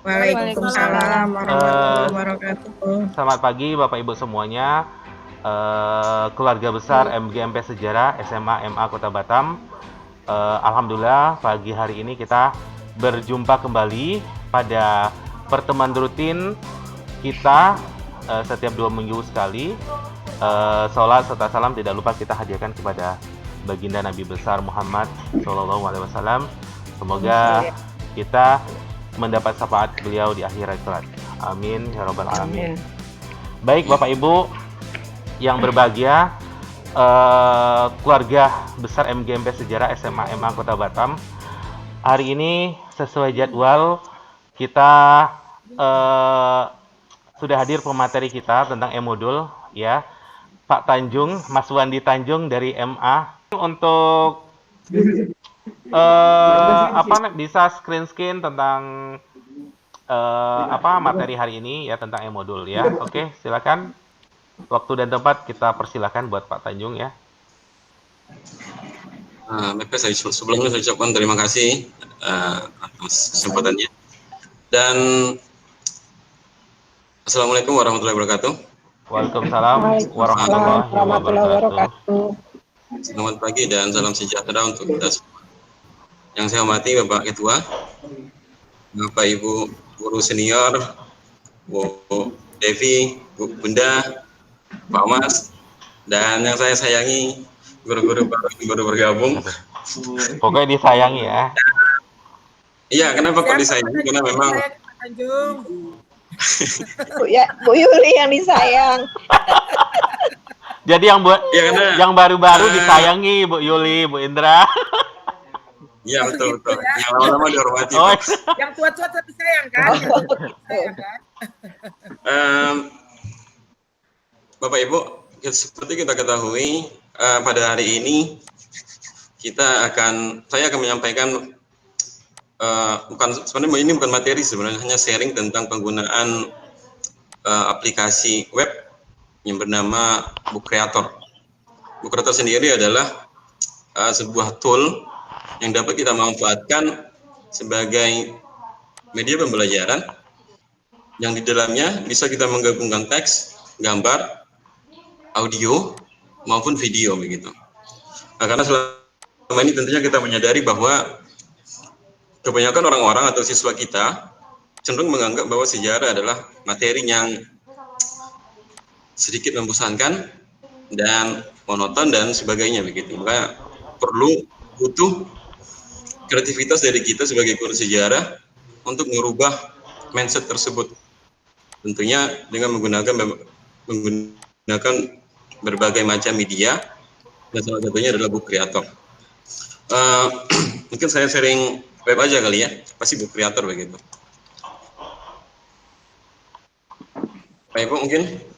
Waalaikumsalam warahmatullahi wabarakatuh. Selamat pagi Bapak Ibu semuanya, keluarga besar MGMP Sejarah SMA MA Kota Batam. Alhamdulillah pagi hari ini kita berjumpa kembali pada pertemuan rutin kita setiap 2 minggu sekali. Sholat serta salam tidak lupa kita hadiahkan kepada baginda Nabi besar Muhammad SAW. Semoga kita mendapat syafaat beliau di akhirat kelak. Amin ya rabbal alamin. Baik Bapak Ibu yang berbahagia, keluarga besar MGMP Sejarah SMA MA Kota Batam. Hari ini sesuai jadwal kita sudah hadir pemateri kita tentang e-modul ya. Pak Tanjung, Mas Wandi Tanjung dari MA untuk bisa screen tentang materi hari ini ya tentang e-modul ya. Oke, silakan. Waktu dan tempat kita persilakan buat Pak Tanjung ya. Sebelumnya saya ucapkan terima kasih atas kesempatannya. Dan Assalamualaikum warahmatullahi wabarakatuh. Waalaikumsalam warahmatullahi wabarakatuh. Selamat pagi dan salam sejahtera untuk kita semua. Yang saya hormati Bapak Ketua, Bapak Ibu guru senior, Bu Devi, Bu Bunda, Pak Mas, dan yang saya sayangi guru-guru baru bergabung. Pokoknya disayangi ya. Iya, kenapa kok disayangi? Karena memang Bu Yuli yang disayang. Jadi yang baru-baru disayangi Bu Yuli, Bu Indra. Iya betul. Yang lama-lama dihormati. Yang tua-tua tapi sayang kan? Bapak Ibu, seperti kita ketahui pada hari ini saya akan menyampaikan sebenarnya ini bukan materi, sebenarnya hanya sharing tentang penggunaan aplikasi web yang bernama Book Creator. Book Creator sendiri adalah sebuah tool yang dapat kita manfaatkan sebagai media pembelajaran yang di dalamnya bisa kita menggabungkan teks, gambar, audio maupun video begitu. Nah, karena selama ini tentunya kita menyadari bahwa kebanyakan orang-orang atau siswa kita cenderung menganggap bahwa sejarah adalah materi yang sedikit membosankan dan monoton dan sebagainya begitu. Maka butuh kreativitas dari kita sebagai guru sejarah untuk merubah mindset tersebut. Tentunya dengan menggunakan berbagai macam media, dan salah satunya adalah Book Creator. Mungkin saya sharing web aja kali ya, pasti Book Creator begitu. Pak Ibu mungkin?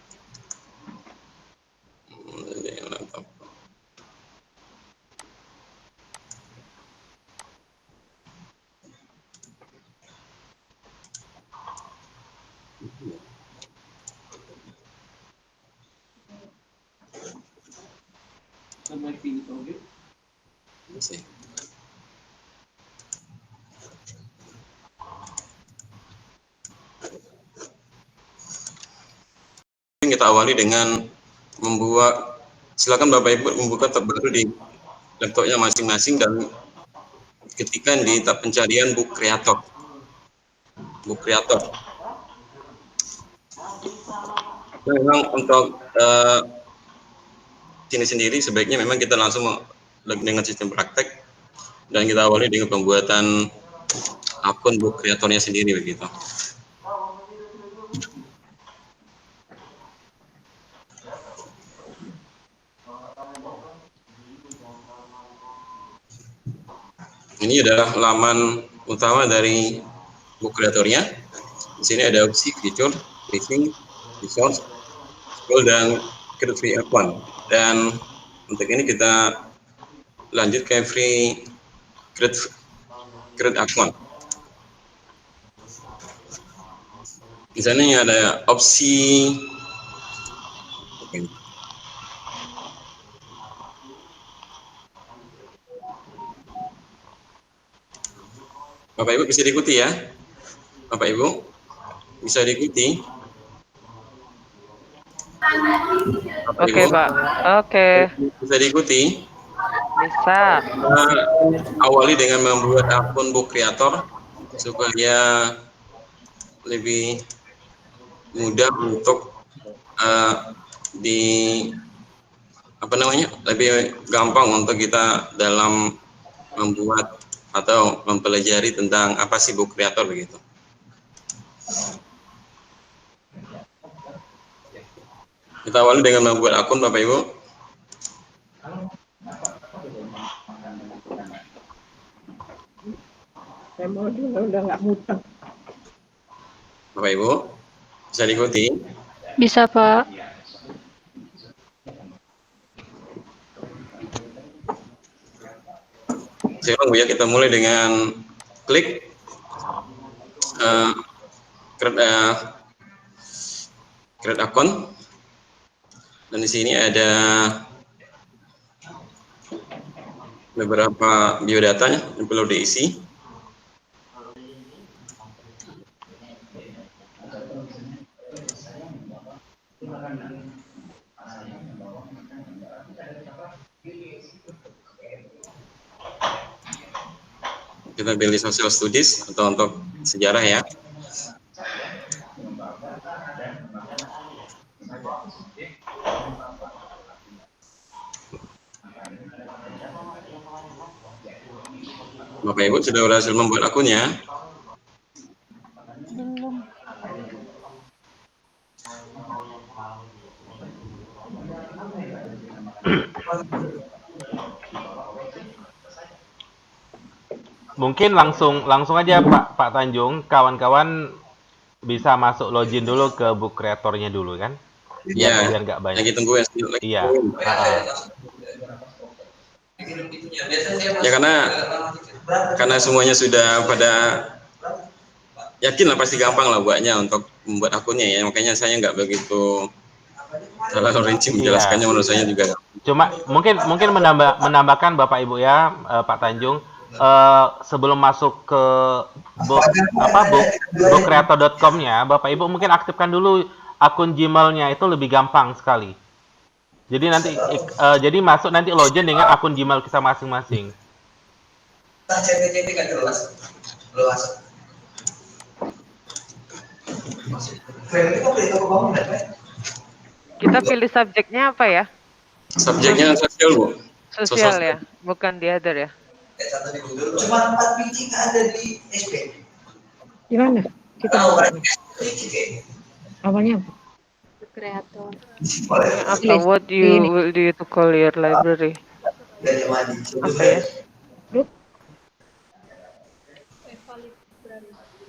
Kita awali dengan silakan Bapak Ibu membuka tab baru di laptopnya masing-masing dan ketikkan di tab pencarian Book Creator. Book Creator. Memang untuk sini sendiri sebaiknya memang kita langsung dengan sistem praktek dan kita awali dengan pembuatan akun Book Creatornya sendiri begitu. Ini adalah laman utama dari Book Creatornya. Di sini ada opsi feature, pricing, resource, scroll, dan create free account. Dan untuk ini kita lanjut ke free create account. Di sana ada opsi Bapak Ibu bisa diikuti ya. Bapak Ibu bisa diikuti. Bapak Oke, Ibu Pak. Oke, bisa diikuti. bisa. Kita awali dengan membuat akun book creator supaya lebih mudah untuk di lebih gampang untuk kita dalam membuat atau mempelajari tentang apa sih book creator begitu. Kita awali dengan membuat akun Bapak Ibu. Saya mau juga udah nggak muter. Bapak Ibu bisa diikuti. Bisa, Pak. Sekarang Bu ya, kita mulai dengan klik create account, dan di sini ada beberapa biodatanya yang perlu diisi. Kita pilih social studies atau untuk sejarah ya. Bapak Ibu sudah berhasil membuat akunnya. Belum. Mungkin langsung aja Pak Tanjung, kawan-kawan bisa masuk login dulu ke book creator-nya dulu kan? Biar nggak banyak. Lagi tunggu ya. Iya. Ya karena semuanya sudah pada yakin lah, pasti gampang lah buatnya untuk membuat akunnya ya. Makanya saya nggak begitu terlalu rinci menjelaskannya, menurut saya juga. Cuma mungkin menambahkan Bapak Ibu ya, Pak Tanjung, sebelum masuk ke bookcreator.com-nya, Bapak Ibu mungkin aktifkan dulu akun Gmail-nya, itu lebih gampang sekali. Jadi nanti jadi masuk nanti login dengan akun Gmail kita masing-masing. Kita pilih subjeknya apa ya? Subjeknya sosial Bu. Sosial ya, bukan di other ya. Cuma 4 biji ada di SP. Gimana? Kita apanya? Kreator. Apa? What do you to call your library? Apa ya?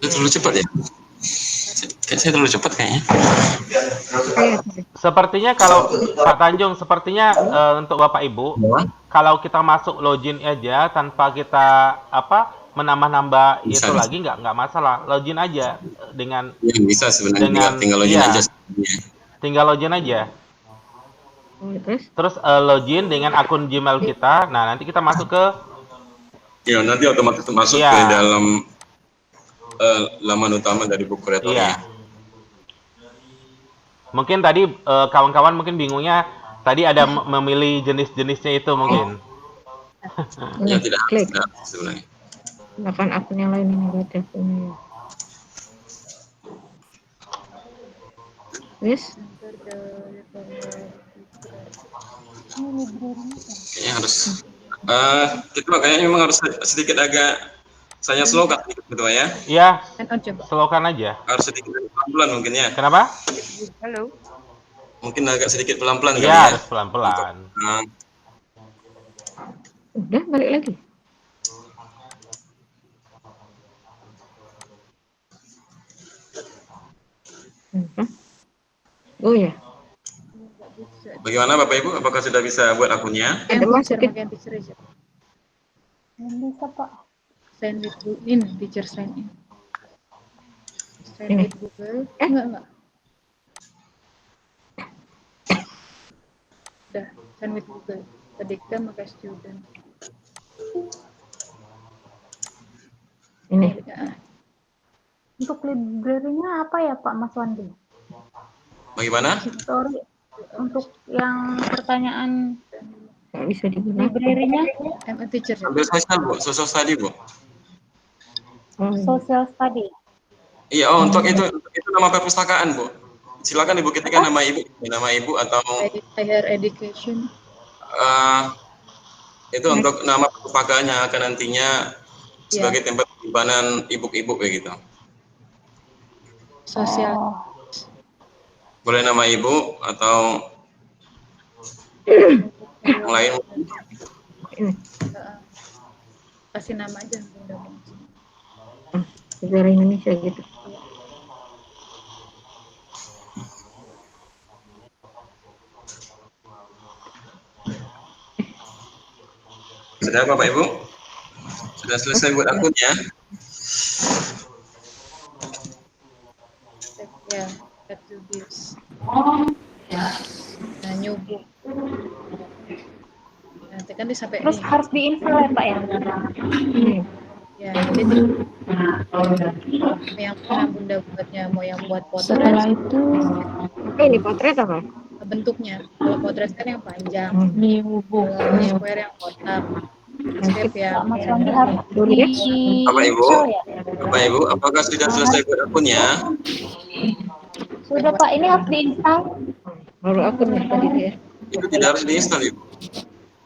Terlalu cepat ya? Saya terlalu cepat kayaknya. Sepertinya kalau Pak Tanjung, sepertinya untuk Bapak Ibu, kalau kita masuk login aja tanpa kita menambah-nambah itu bisa. lagi nggak masalah. Login aja dengan Ya, bisa sebenarnya, tinggal login iya, aja. tinggal login aja. Terus login dengan akun Gmail kita. Nah, nanti kita masuk ke nanti otomatis masuk ke dalam laman utama dari book creator ya. Mungkin tadi kawan-kawan mungkin bingungnya tadi ada memilih jenis-jenisnya itu mungkin. Ya tidak klik sebenarnya. bahkan akun yang lain ini ada akunnya. Wis Kayaknya harus kita kayaknya memang harus sedikit agak saya slowkan gitu ya. Iya, slowkan aja. Harus sedikit pelan-pelan mungkin ya. Kenapa? Halo. Mungkin agak sedikit pelan-pelan kali Iya, ya. harus pelan-pelan. udah balik lagi. Apa? Oh ya, Bagaimana Bapak Ibu? Apakah sudah bisa buat akunnya? ada masukin. Bisa Pak. Sign with in, teacher sign in. Sign Ini. with Google. Enggak. Udah, sign with Google. Ketikkan maka student. Ini. Ya. Untuk library-nya apa ya Pak Mas Wandi? Bagaimana? Sorry, untuk yang pertanyaan Nggak bisa digunakan. library-nya I'm a teacher. Ambil sosial Bu, social study Bu. Oh, social study. Iya, untuk itu nama perpustakaan Bu. Silakan Ibu ketikkan nama Ibu atau Higher education. itu untuk nama perpustakaannya akan nantinya sebagai tempat penyimpanan ibu-ibu begitu. Sosial. Boleh nama Ibu atau yang lain. ini. Kasih nama aja Bunda. Sejarah Indonesia gitu. Sudah Bapak Ibu? Sudah selesai buat akunnya? Ya, that to this. Nah, new book. Nanti kan disampai Terus nih. harus diinstal ya Pak ya? Ini. Ya, nanti yang pernah Bunda buatnya mau yang buat potret. Setelah itu Ini potret apa? Bentuknya. Kalau potret kan yang panjang. new book. Kalau square yang kotak. Landscape Pak yang Mas Wandi harus Bapak Ibu, diinstal ya? Bapak Ibu, apakah sudah selesai buat akunnya? Sudah Pak, ini harus diinstal. Baru akun nih tadi dia. Itu tidak harus diinstal Ibu,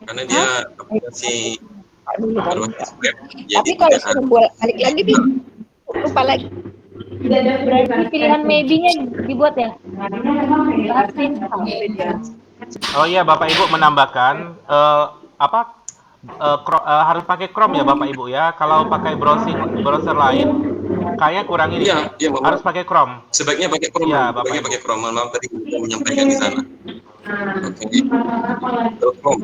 karena dia aplikasi Dulu kan. berbasis web. Jadi Tapi kalau tidak suruh buat balik lagi nih, lupa lagi. Berarti pilihan maybe-nya dibuat ya? Harus diinstal. Oh iya, Bapak Ibu menambahkan harus pakai Chrome ya Bapak Ibu ya. Kalau pakai browser lain kayak kurang ini. Iya, iya, Bapak. Harus pakai Chrome. Sebaiknya pakai Chrome. Iya, Bapak Sebaiknya Ibu. pakai Chrome. Maaf tadi saya menyampaikan di sana. Oke. Chrome.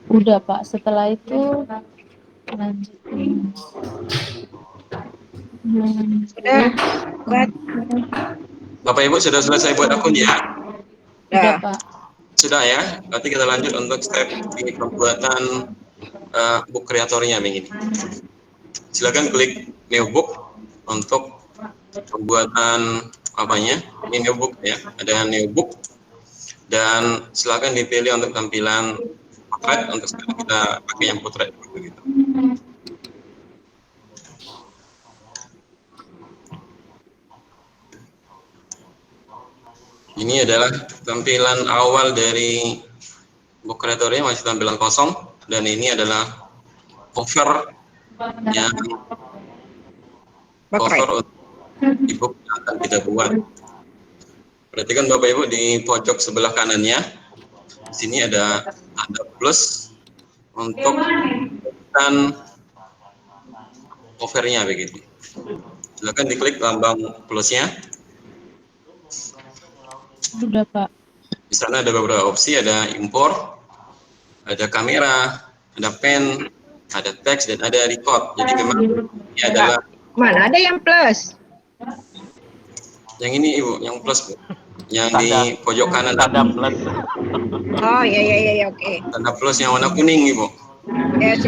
Udah Pak, setelah itu lanjutin. Sudah. Buat. Bapak Ibu sudah selesai buat akunnya? Udah Dah. Pak. Sudah ya. Nanti kita lanjut untuk step di pembuatan book kreatornya begini. Silakan klik new book untuk pembuatan apanya? Ini new book ya. Ada new book dan silakan dipilih untuk tampilan potret. Untuk sekarang kita pakai yang potret begitu. Ini adalah tampilan awal dari book kreatornya, masih tampilan kosong, dan ini adalah cover yang cover untuk e-book yang akan kita buat. Perhatikan Bapak Ibu di pojok sebelah kanannya, di sini ada tanda plus untuk menekan covernya begitu. Silakan diklik lambang plusnya. Udah Pak. Di sana ada beberapa opsi, ada import, ada kamera, ada pen, ada teks, dan ada record. Jadi memang ini adalah Mana ada yang plus? yang ini Ibu, yang plus Bu. Yang di pojok kanan Tanda plus. Oh iya oke. tanda plus yang warna kuning Ibu. Yes.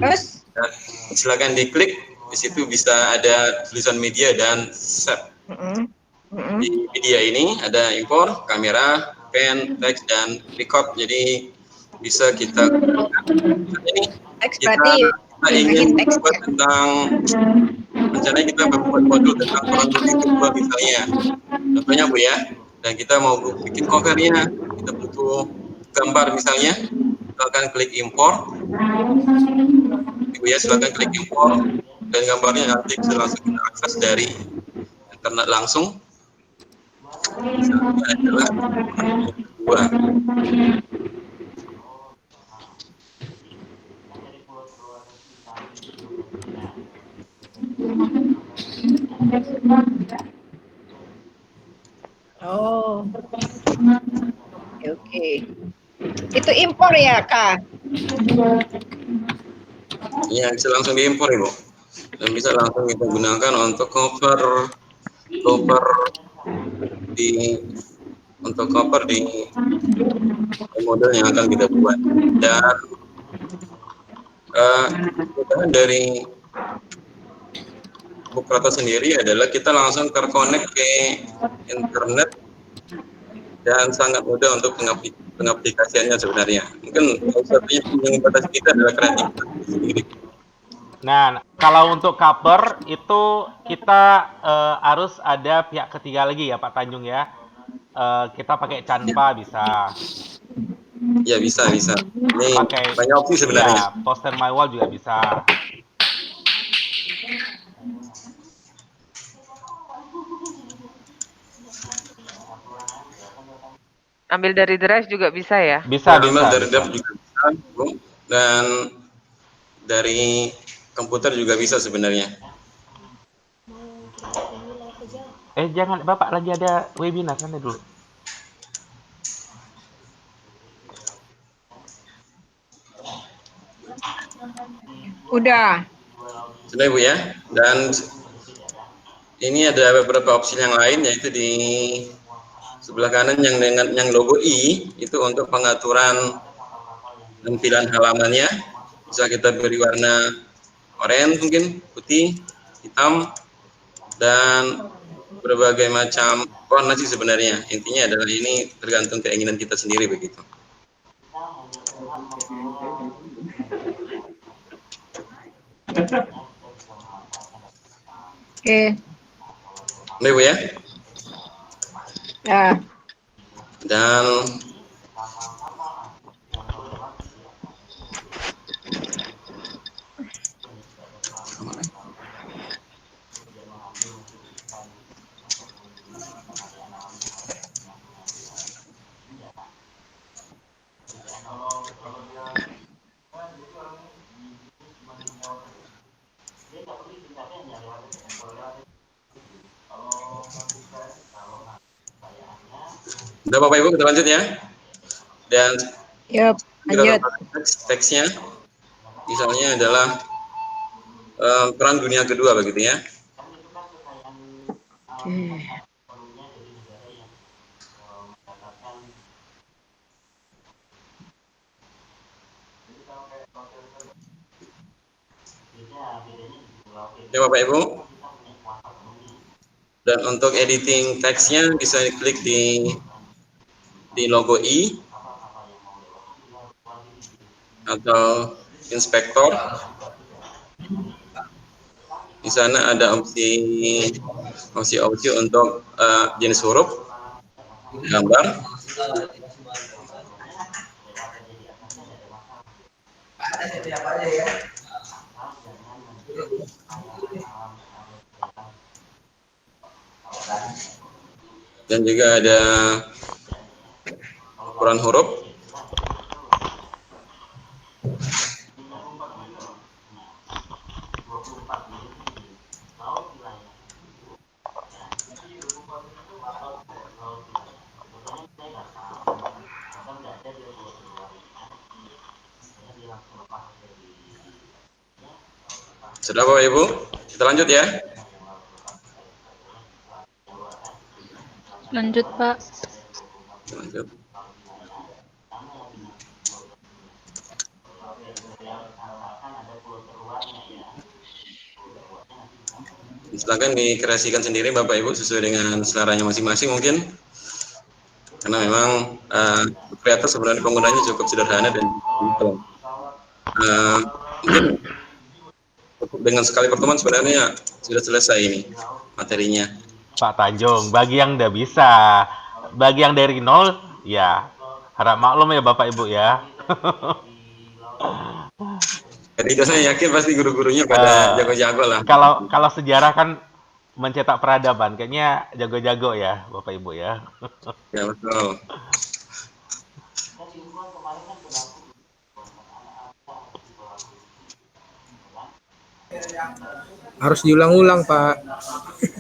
Terus Dan silakan diklik, di situ bisa ada tulisan media dan set. Di media ini ada import, kamera, pen, teks, dan record. Jadi bisa kita ini teks kita ingin membuat tentang rencananya kita membuat modul tentang kurang lebih kedua misalnya. Contohnya Bu ya. Dan kita mau bikin covernya, kita butuh gambar misalnya, kita akan klik import. Ibu ya, silakan klik import dan gambarnya nanti bisa langsung kita akses dari internet langsung. Misalnya adalah dua. Oh, oke, oke. Itu impor ya, Kak? Iya, bisa langsung diimpor Ibu. Dan bisa langsung kita gunakan untuk cover di di model yang akan kita buat. Dan kemudahan dari Bukroto sendiri adalah kita langsung terkonek ke internet dan sangat mudah untuk pengaplikasiannya sebenarnya. Mungkin salah satunya yang membatasi kita adalah kreativitas sendiri. Nah, kalau untuk cover itu kita harus ada pihak ketiga lagi ya Pak Tanjung ya. Kita pakai Canva bisa. Ya bisa. Ini Pakai banyak opsi sebenarnya. iya, poster my wall juga bisa. Ambil dari Drive juga bisa ya? Bisa, Ambil bisa. dari bisa. Drive juga bisa, Bu. Dan dari komputer juga bisa sebenarnya. Jangan, Bapak lagi ada webinar sana dulu. Udah. Sudah Ibu ya. Dan ini ada beberapa opsi yang lain, yaitu di sebelah kanan yang dengan yang logo I itu untuk pengaturan tampilan halamannya. Bisa kita beri warna oranye mungkin, putih, hitam, dan berbagai macam warna sih sebenarnya. Intinya adalah ini tergantung keinginan kita sendiri begitu. Oke. Nah, Ibu ya. Ya. Dan udah Bapak Ibu kita lanjut ya. Dan Yap, lanjut. teksnya misalnya adalah Perang Dunia Kedua begitu ya. Oke. Ya Bapak Ibu. Dan untuk editing teksnya bisa klik di logo I atau inspektor. Di sana ada opsi untuk jenis huruf, gambar, dan juga ada ukuran huruf. Sudah Bapak Ibu, kita lanjut ya. Lanjut, Pak. Lanjut. Silakan dikreasikan sendiri Bapak Ibu sesuai dengan seleranya masing-masing mungkin. Karena memang kreator sebenarnya penggunanya cukup sederhana dan simple. Mungkin dengan sekali pertemuan sebenarnya sudah selesai ini materinya. Pak Tanjung, bagi yang udah bisa, bagi yang dari nol, ya harap maklum ya Bapak Ibu ya. Jadi saya yakin pasti guru-gurunya pada jago-jago lah. Kalau sejarah kan mencetak peradaban, kayaknya jago-jago ya Bapak Ibu ya. Ya betul. Harus diulang-ulang, Pak.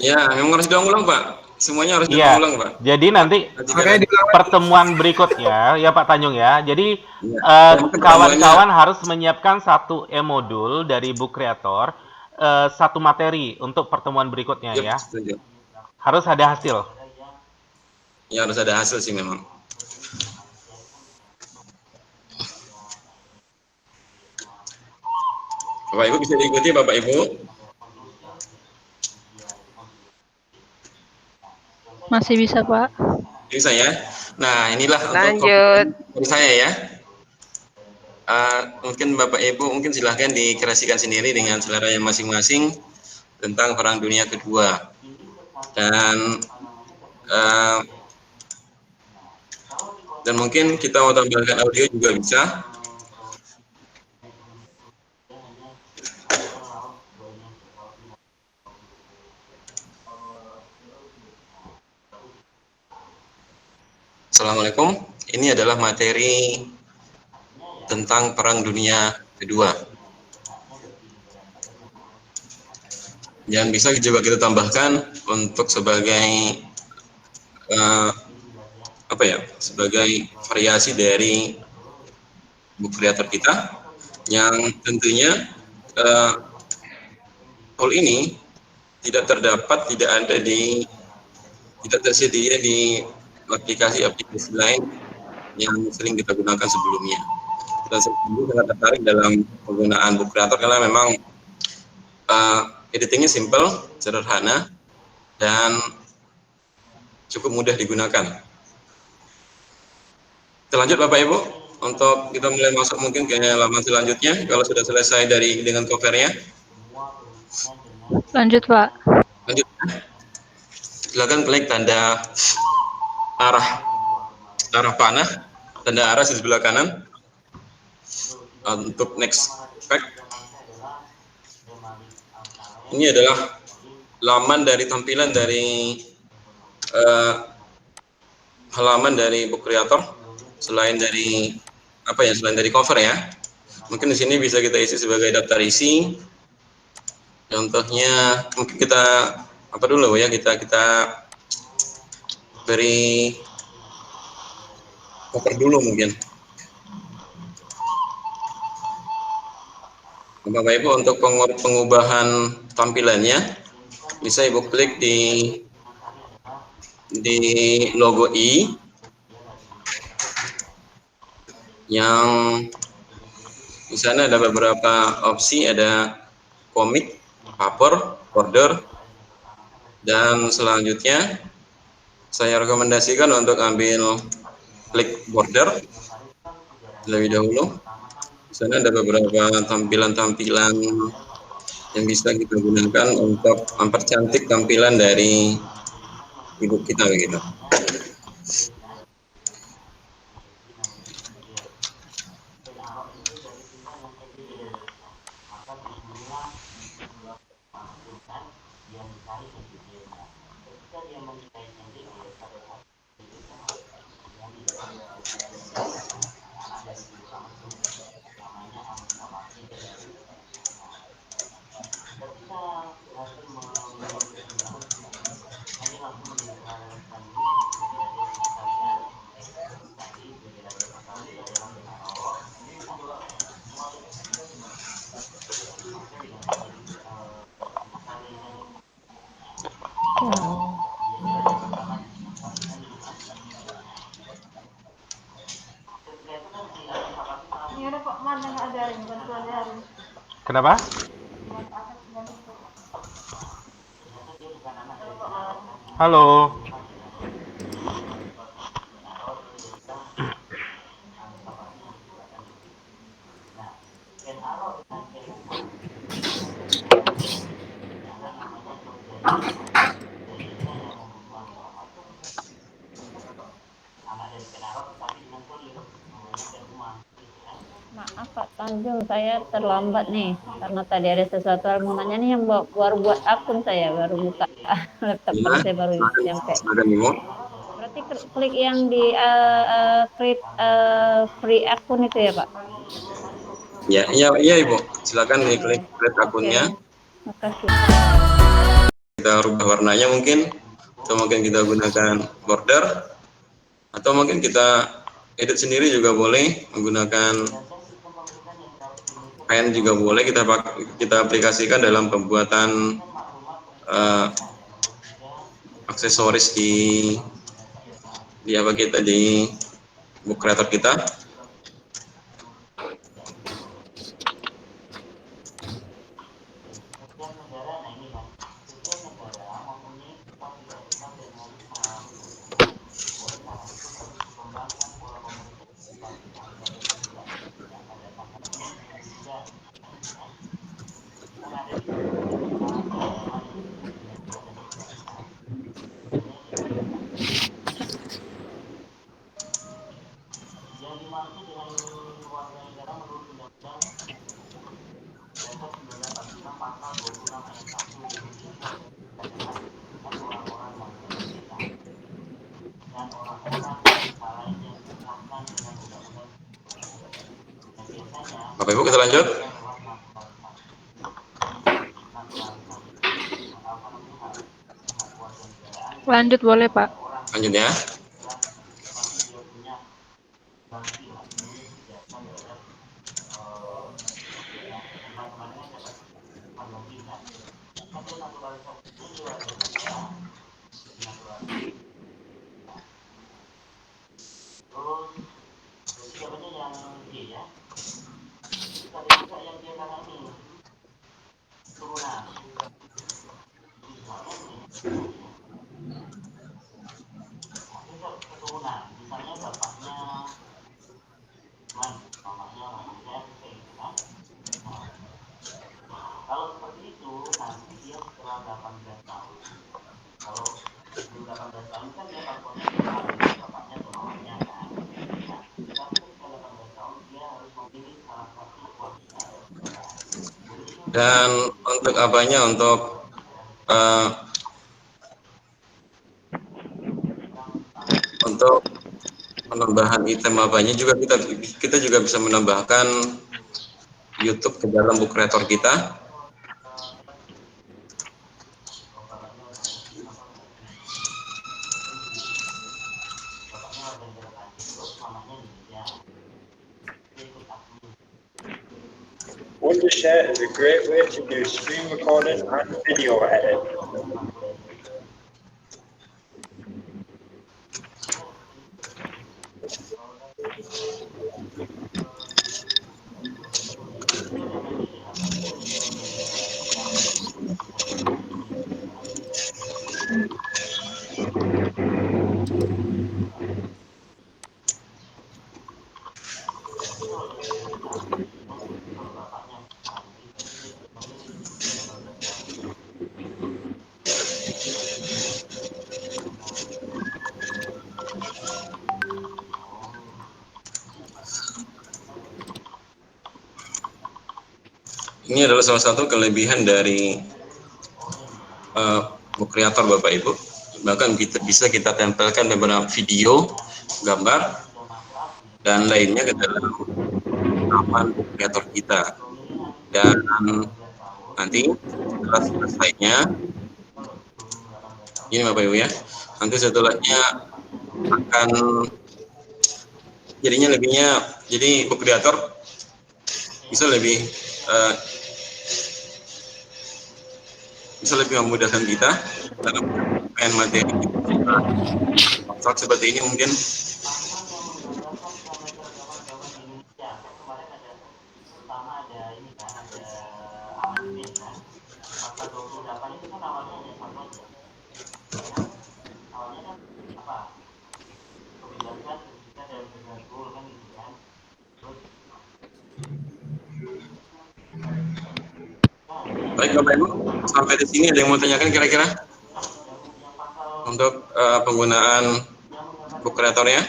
Ya, memang harus diulang-ulang, Pak. Semuanya harus Iya. diulang-ulang, Pak. Jadi nanti Makanya diulang lagi. pertemuan berikutnya ya Pak Tanjung ya. Jadi Ya. Mungkin pertemuannya kawan-kawan harus menyiapkan satu e-modul dari Book Creator, satu materi untuk pertemuan berikutnya ya. setuju. Harus ada hasil. Ya harus ada hasil sih memang. Bapak Ibu bisa diikuti Bapak Ibu? Masih bisa, Pak. Bisa ya. Nah inilah Lanjut. untuk saya ya. Mungkin Bapak Ibu mungkin silahkan dikreasikan sendiri dengan selera yang masing-masing tentang Perang Dunia Kedua. Dan mungkin kita mau tambahkan audio juga bisa. Assalamualaikum. Ini adalah materi tentang Perang Dunia Kedua. Yang bisa juga kita tambahkan untuk sebagai sebagai variasi dari Book Creator kita, yang tentunya tool ini tidak tersedia di aplikasi-aplikasi lain yang sering kita gunakan sebelumnya. Kita sangat tertarik dalam penggunaan Book Creator karena memang editingnya simple, sederhana, dan cukup mudah digunakan. Kita lanjut Bapak Ibu, untuk kita mulai masuk mungkin ke halaman selanjutnya, kalau sudah selesai dengan covernya. Lanjut, Pak. Lanjut. Silakan klik tanda arah panah, tanda arah di sebelah kanan untuk next pack. Ini adalah laman dari tampilan dari halaman dari Book Creator, selain dari cover ya. Mungkin di sini bisa kita isi sebagai daftar isi. Contohnya mungkin kita kita beri cover dulu mungkin. Bapak Ibu, untuk pengubahan tampilannya bisa Ibu klik di logo I yang di sana ada beberapa opsi, ada komik, paper, border, dan selanjutnya saya rekomendasikan untuk ambil klik border terlebih dahulu. Di sana ada beberapa tampilan-tampilan yang bisa kita gunakan untuk mempercantik tampilan dari ibu kita begitu. Kenapa? Halo. Maaf Pak Tanjung, saya terlambat nih karena tadi ada sesuatu hal mau nanya nih, yang baru buat akun, saya baru buka laptop karena saya baru nyampe. Berarti klik yang di create free akun itu ya Pak? Ya, iya Ibu. Silakan diklik create akunnya. Makasih. Kita rubah warnanya mungkin, atau mungkin kita gunakan border, atau mungkin kita edit sendiri juga boleh, menggunakan pen juga boleh, kita aplikasikan dalam pembuatan aksesoris di apa kita di book creator kita. Bapak Ibu, kita lanjut. Lanjut boleh, Pak. Lanjut ya. Dan untuk apanya, untuk penambahan item apanya juga kita juga bisa menambahkan YouTube ke dalam book creator kita. Wondershare is a great way to do screen recording and video edit. Ini adalah salah satu kelebihan dari book creator Bapak Ibu. Bahkan bisa kita tempelkan beberapa video, gambar, dan lainnya ke dalam rekaman book creator kita. Dan nanti setelah selesainya, ini Bapak Ibu ya, nanti setelahnya akan jadi book creator bisa lebih memudahkan kita dalam penyampaian materi kita. Seperti ini mungkin. Baik Bapak Ibu, sampai di sini ada yang mau tanyakan kira-kira untuk penggunaan book creator-nya?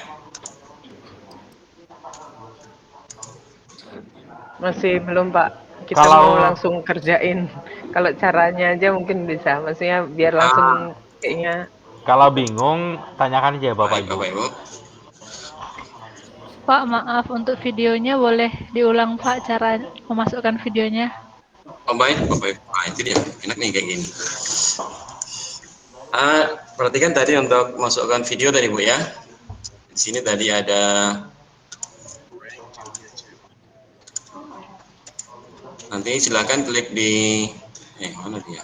Masih belum Pak. Kita mau langsung kerjain. Kalau caranya aja mungkin bisa. Maksudnya biar langsung kayaknya. Kalau bingung, tanyakan aja Bapak Ibu. Bapak Ibu. Pak, maaf untuk videonya boleh diulang Pak cara memasukkan videonya. Oh baik, Nah, itu dia, enak nih kayak gini. Perhatikan tadi untuk masukkan video tadi Bu ya. Di sini tadi ada nanti silakan klik di mana dia?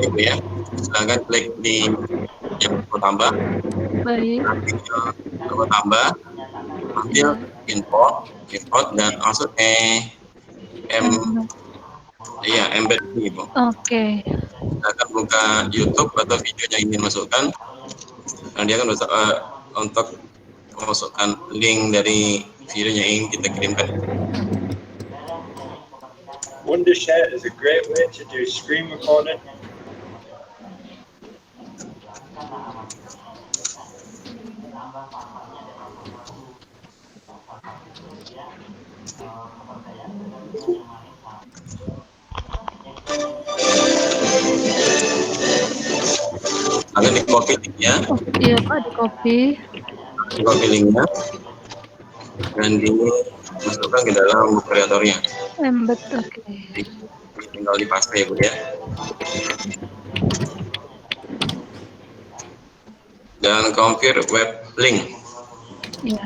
Ibu ya, silakan klik di yang tambah, Baik. logo tambah, ambil import dan masuk embed ini Ibu. Oke. Silakan buka YouTube atau video yang ingin masukkan, dan dia akan untuk memasukkan link dari video yang ingin kita kirimkan. Wondershare is a great way to do screen recording. Akan di copy linknya. Iya Pak, di copy. Di copy linknya dan dimasukkan ke dalam book kreatornya. Embed, oke. Tinggal dipaste ya Bu ya. Dan confirm web link. Iya.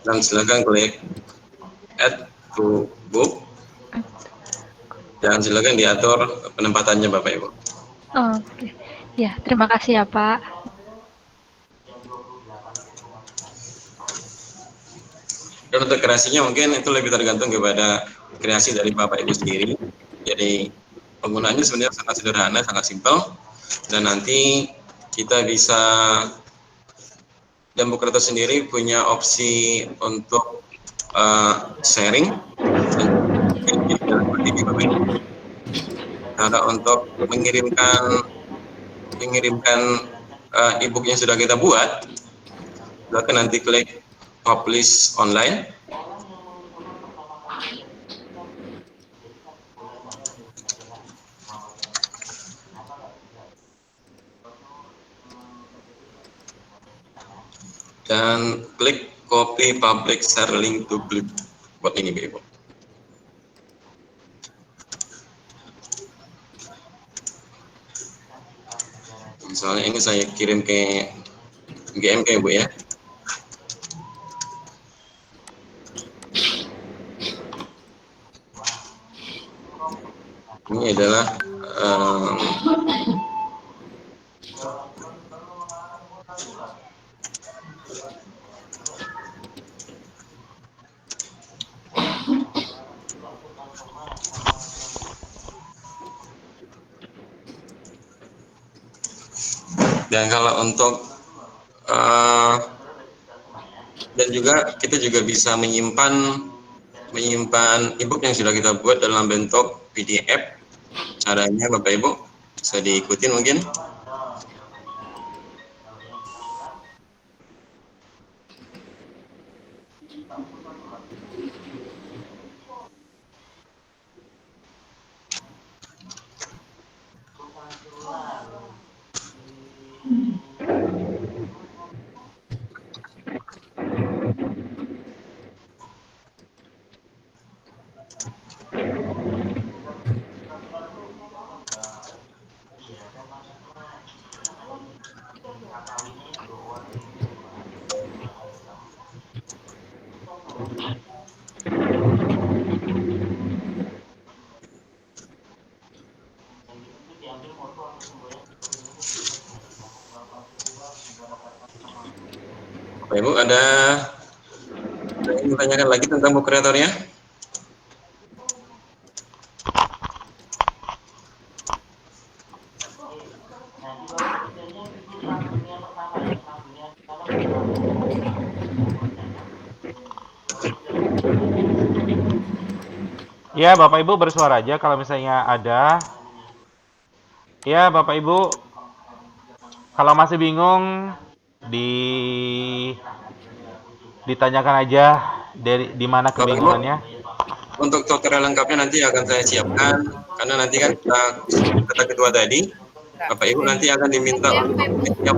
Dan silakan klik add to book. Dan silakan diatur penempatannya Bapak Ibu. Oke. Ya, terima kasih ya Pak. Dan untuk kreasinya mungkin itu lebih tergantung kepada kreasi dari Bapak Ibu sendiri. Jadi penggunaannya sebenarnya sangat sederhana, sangat simpel. Dan nanti kita bisa, dan Book Creator sendiri punya opsi untuk sharing. Cara untuk mengirimkan e-book yang sudah kita buat, silakan nanti klik publish online. Dan klik copy public share link to clip buat ini Bu. Misalnya ini saya kirim ke GMK Bu ya. Ini adalah dan kalau untuk dan juga kita juga bisa menyimpan e-book yang sudah kita buat dalam bentuk PDF. Caranya Bapak Ibu bisa diikutin mungkin. Bapak Ibu ada yang ditanyakan lagi tentang Book Creator-nya? Ya, Bapak Ibu bersuara aja kalau misalnya ada. Ya, Bapak Ibu, kalau masih bingung ditanyakan aja di mana Bapak Ibu, kebingungannya? untuk tutorial lengkapnya nanti akan saya siapkan, karena nanti kan kata ketua tadi, Bapak Ibu nanti akan diminta untuk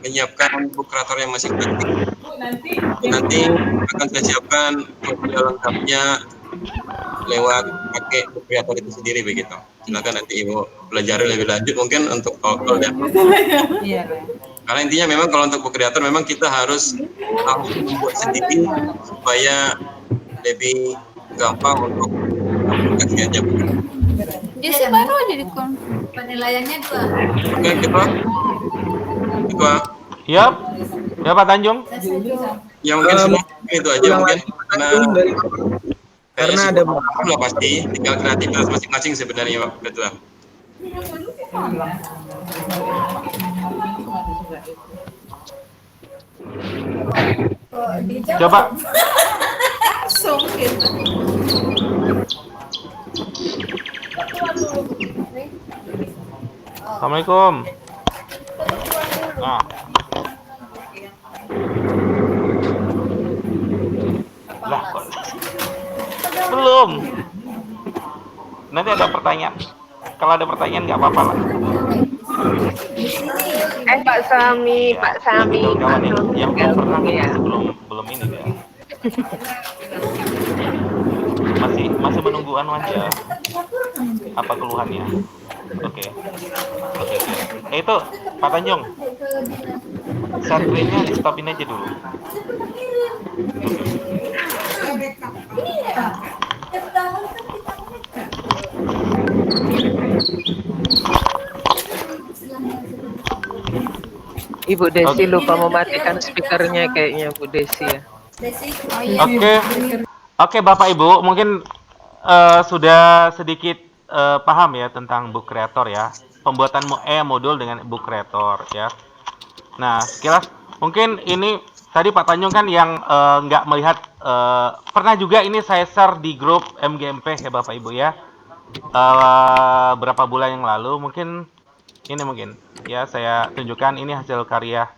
menyiapkan book kreator yang masing-masing. Nanti akan saya siapkan tutorial lengkapnya lewat pakai book kreator itu sendiri begitu. Silakan nanti Ibu pelajari lebih lanjut mungkin untuk TOEFL dan karena intinya memang kalau untuk book kreator memang kita harus membuat sendiri supaya lebih gampang untuk aplikasinya. Jesse baru aja di penilaiannya 2. Oke, Ketua. Yap. Ya Pak Tanjung. Ya mungkin semua itu aja mungkin karena ada lah pasti tinggal kreativitas masing-masing sebenarnya Pak Ketua. Coba. Langsung gitu. Assalamualaikum. Nah. Lah, kok. Belum. Nanti ada pertanyaan. Kalau ada pertanyaan nggak apa-apa lah. Pak Sami, Pak Sami. Kawan yang belum pernah ya. belum ini ya. Masih menunggu anu aja. Apa keluhannya? Oke. Itu Pak Tanjung. Screen-nya di stopin aja dulu. Ibu Desi lupa mematikan speakernya kayaknya Bu Desi ya. Oke Bapak Ibu, mungkin sudah sedikit paham ya tentang book creator ya, pembuatan modul dengan book creator ya. Nah, sekilas mungkin ini tadi Pak Tanjung kan yang nggak melihat, pernah juga ini saya share di grup MGMP ya Bapak Ibu ya, berapa bulan yang lalu. Mungkin ya saya tunjukkan ini hasil karya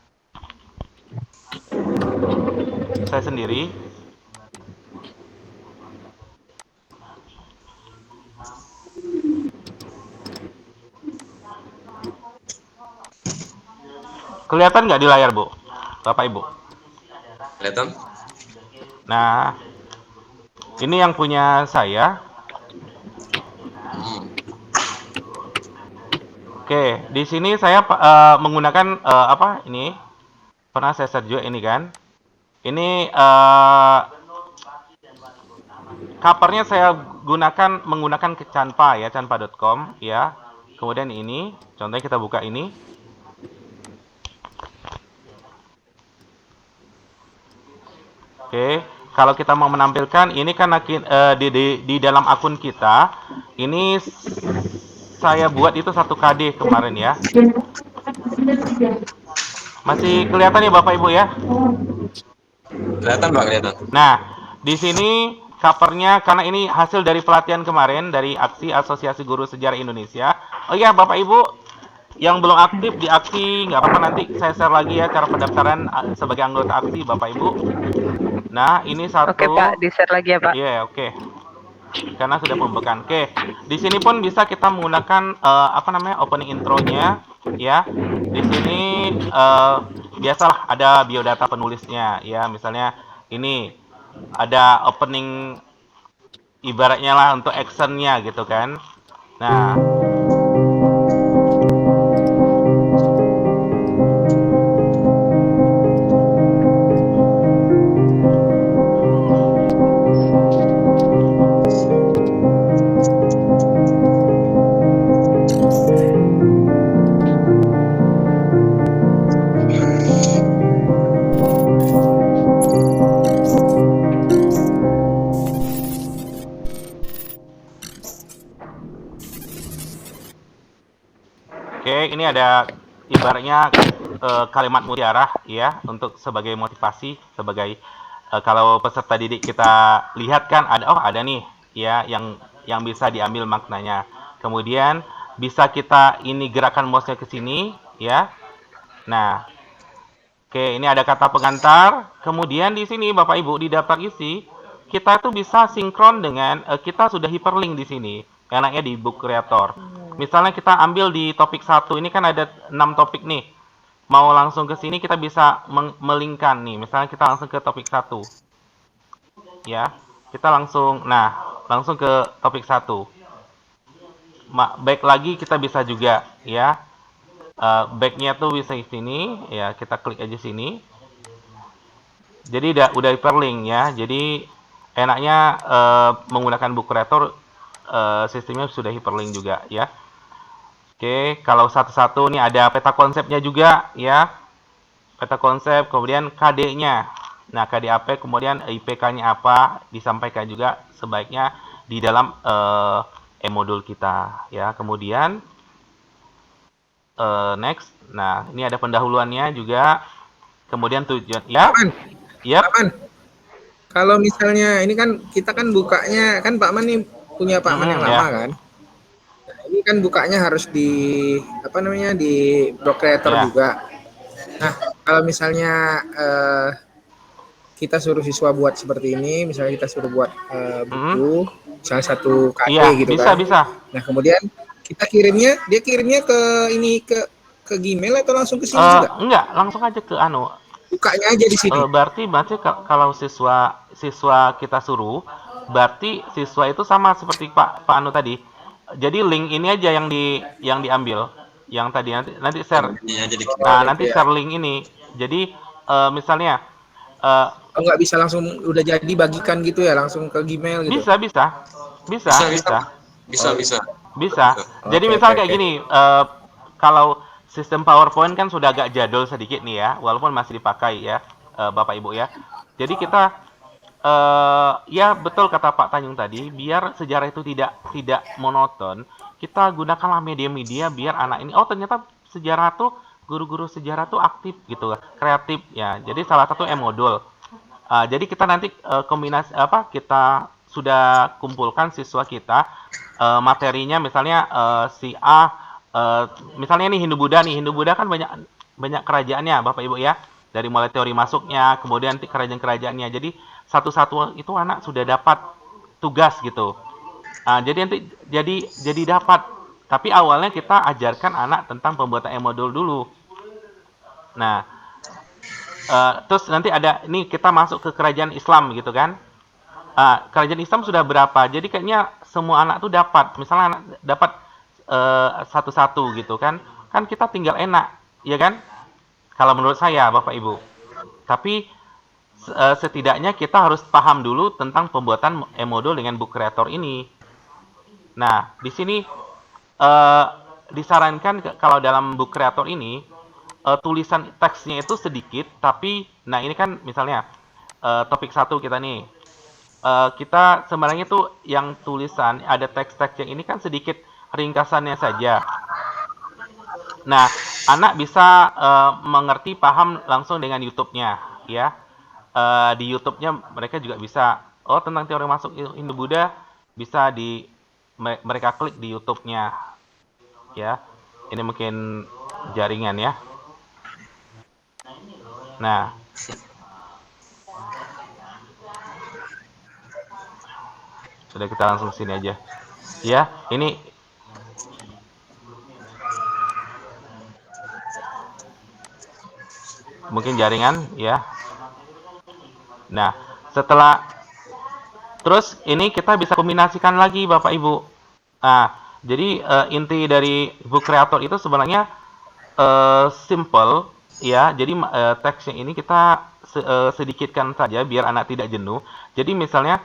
saya sendiri. Kelihatan nggak di layar, Bu? Bapak Ibu? Kelihatan? Nah, ini yang punya saya. Oke, di sini saya menggunakan apa ini? Pernah saya share juga ini kan? Ini covernya saya menggunakan ke Canva ya, canva.com ya. Kemudian ini, contohnya kita buka ini. Oke, kalau kita mau menampilkan ini kan di dalam akun kita, ini saya buat itu 1 KD kemarin ya. Masih kelihatan ya Bapak Ibu ya? Kelihatan Pak, kelihatan. Nah, di sini covernya karena ini hasil dari pelatihan kemarin dari Aksi Asosiasi Guru Sejarah Indonesia. Oh iya Bapak Ibu, yang belum aktif di Aksi nggak apa-apa, nanti saya share lagi ya cara pendaftaran sebagai anggota Aksi Bapak Ibu. Nah, ini satu. Oke Pak, di-share lagi ya Pak. Iya, oke. Karena sudah pembukaan. Oke, di sini pun bisa kita menggunakan apa namanya opening intronya, ya. Di sini biasalah ada biodata penulisnya, ya. Misalnya ini ada opening ibaratnya lah untuk actionnya gitu kan. Nah. Oke, ini ada ibaratnya kalimat mutiara ya untuk sebagai motivasi, sebagai kalau peserta didik kita lihat kan ada nih ya yang bisa diambil maknanya. Kemudian bisa kita ini gerakan mouse-nya ke sini ya. Nah, Oke, ini ada kata pengantar. Kemudian di sini Bapak Ibu di daftar isi kita tuh bisa sinkron dengan kita sudah hyperlink di sini. Enaknya di Book Creator. Misalnya kita ambil di topik 1, ini kan ada 6 topik nih. Mau langsung ke sini kita bisa melingkan nih. Misalnya kita langsung ke topik 1. Ya, kita langsung langsung ke topik 1. Back lagi kita bisa juga ya. Backnya tuh bisa di sini ya, kita klik aja sini. Jadi udah hyperlink ya. Jadi enaknya menggunakan Book Creator sistemnya sudah hyperlink juga ya. Oke, kalau satu-satu nih ada peta konsepnya juga ya. Peta konsep, kemudian KD-nya. Nah, KD apa, kemudian IPK-nya apa, disampaikan juga sebaiknya di dalam e-modul kita ya. Kemudian next. Nah, ini ada pendahuluannya juga. Kemudian tujuan ya. Yap. Kalau misalnya ini kan kita kan bukanya kan Pak Man nih punya Pak Man yang lama kan. Nah, ini kan bukanya harus di di Book Creator juga. Nah, kalau misalnya kita suruh siswa buat seperti ini, misalnya kita suruh buat buku, misalnya 1 KD gitu kan. Bisa. Nah, kemudian kita dia kirimnya ke ke Gmail atau langsung ke sini juga? Enggak, langsung aja ke bukanya aja di sini. Berarti kalau siswa kita suruh, berarti siswa itu sama seperti Pak Anu tadi. Jadi link ini aja yang diambil, yang tadi nanti share. Nanti share link ini. Jadi misalnya nggak bisa langsung udah jadi bagikan gitu ya, langsung ke Gmail gitu. Bisa. Jadi misal kayak gini, kalau sistem PowerPoint kan sudah agak jadul sedikit nih ya, walaupun masih dipakai ya, Bapak Ibu ya. Jadi kita ya betul kata Pak Tanjung tadi, biar sejarah itu tidak monoton, kita gunakanlah media-media biar anak ini ternyata sejarah tuh guru-guru sejarah tuh aktif gitu, kreatif ya. Jadi salah satu e-modul. Jadi kita nanti kombinasi kita sudah kumpulkan siswa kita materinya, misalnya si A misalnya nih Hindu Buddha kan banyak kerajaannya Bapak Ibu ya, dari mulai teori masuknya, kemudian kerajaan-kerajaannya. Jadi satu-satu itu anak sudah dapat tugas gitu. Jadi nanti jadi dapat. Tapi awalnya kita ajarkan anak tentang pembuatan e-modul dulu. Nah, terus nanti ada ini kita masuk ke kerajaan Islam gitu kan. Kerajaan Islam sudah berapa? Jadi kayaknya semua anak tuh dapat. Misalnya anak dapat satu-satu gitu kan kita tinggal enak ya kan, kalau menurut saya Bapak Ibu. Tapi setidaknya kita harus paham dulu tentang pembuatan e-modul dengan Book Creator ini. Nah, di sini disarankan kalau dalam Book Creator ini tulisan teksnya itu sedikit, tapi nah ini kan misalnya topik 1 kita nih, kita sebenarnya tuh yang tulisan ada teks-teks yang ini kan sedikit ringkasannya saja. Nah, anak bisa mengerti, paham langsung dengan YouTube-nya, ya. Di YouTube-nya mereka juga bisa, tentang teori masuk Hindu Buddha bisa mereka klik di YouTube-nya, ya. Ini mungkin jaringan ya. Nah, sudah kita langsung sini aja, ya. Ini mungkin jaringan ya. Nah, setelah terus ini kita bisa kombinasikan lagi Bapak Ibu. Nah, jadi inti dari Book Creator itu sebenarnya simple ya. Jadi teksnya ini kita sedikitkan saja biar anak tidak jenuh. Jadi misalnya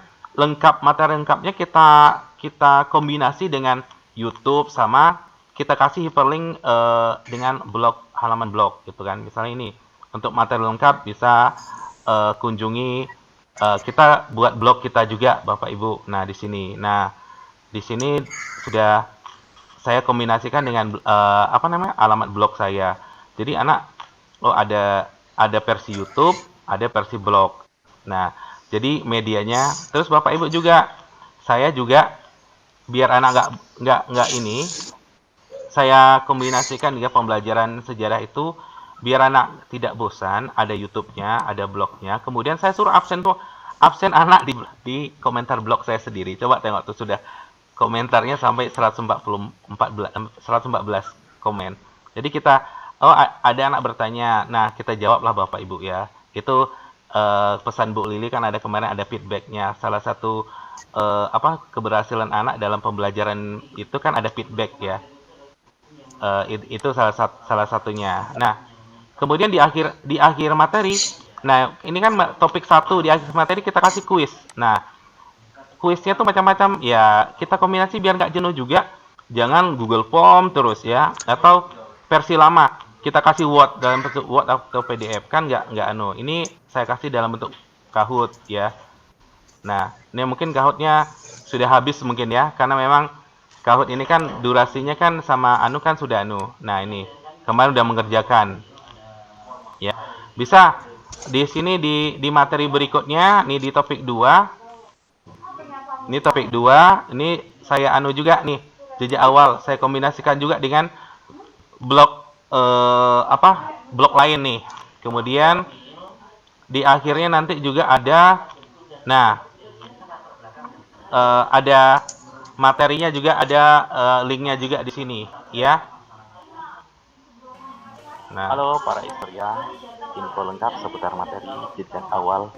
materi lengkapnya kita kombinasi dengan YouTube, sama kita kasih hyperlink dengan halaman blog gitu kan. Misalnya ini untuk materi lengkap bisa kunjungi, kita buat blog kita juga Bapak Ibu. Nah, di sini. Nah, di sini sudah saya kombinasikan dengan alamat blog saya. Jadi anak ada versi YouTube, ada versi blog. Nah, jadi medianya. Terus Bapak Ibu juga, saya juga biar anak nggak ini, saya kombinasikan dengan pembelajaran sejarah itu biar anak tidak bosan, ada YouTube-nya, ada blognya. Kemudian saya suruh absen anak di komentar blog saya sendiri. Coba tengok tuh, sudah komentarnya sampai 114 komen. Jadi kita, ada anak bertanya, nah kita jawablah Bapak Ibu ya. Itu pesan Bu Lili kan ada kemarin ada feedbacknya. Salah satu keberhasilan anak dalam pembelajaran itu kan ada feedback ya. Itu salah satunya. Nah, kemudian di akhir materi, nah ini kan topik 1, di akhir materi kita kasih kuis. Nah, kuisnya tuh macam-macam ya, kita kombinasi biar nggak jenuh juga. Jangan Google Form terus ya, atau versi lama kita kasih Word dalam bentuk Word atau PDF kan nggak anu. Ini saya kasih dalam bentuk Kahoot ya. Nah, ini mungkin Kahoot-nya sudah habis mungkin ya, karena memang Kahoot ini kan durasinya kan sama anu kan sudah anu. Nah, ini kemarin udah mengerjakan. Ya. Bisa di sini di materi berikutnya, nih di topik 2. Ini topik 2, ini saya anu juga nih, jejak awal saya kombinasikan juga dengan blog blog lain nih. Kemudian di akhirnya nanti juga ada, nah ada materinya juga, ada linknya juga di sini ya. Nah, halo para Istorian, info lengkap seputar materi jejak awal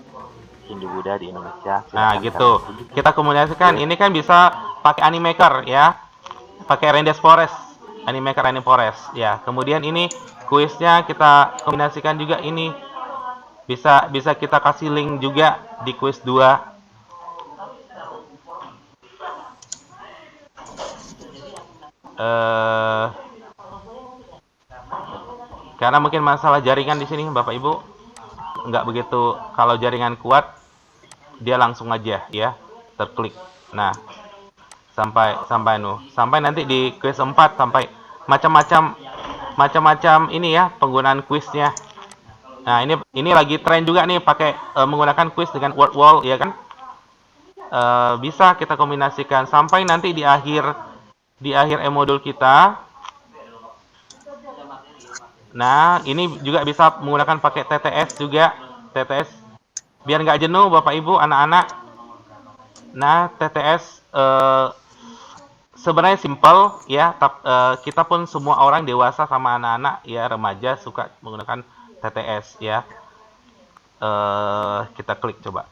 Hindu Buddha di Indonesia. Nah gitu, kita komunikasikan. Ini kan bisa pakai Animaker ya, pakai Animaker Forest ya. Kemudian ini kuisnya kita kombinasikan juga, ini bisa kita kasih link juga di kuis 2. Karena mungkin masalah jaringan di sini Bapak Ibu nggak begitu, kalau jaringan kuat dia langsung aja ya terklik. Nah, sampai nanti di kuis 4 sampai macam-macam ini ya penggunaan kuisnya. Nah, ini lagi tren juga nih pakai menggunakan kuis dengan word wall ya kan. Bisa kita kombinasikan sampai nanti di akhir e-modul kita. Nah, ini juga bisa menggunakan pakai TTS juga, TTS biar nggak jenuh Bapak Ibu anak-anak. Nah, TTS sebenarnya simple ya, kita pun semua orang dewasa sama anak-anak ya, remaja suka menggunakan TTS ya. Kita klik coba.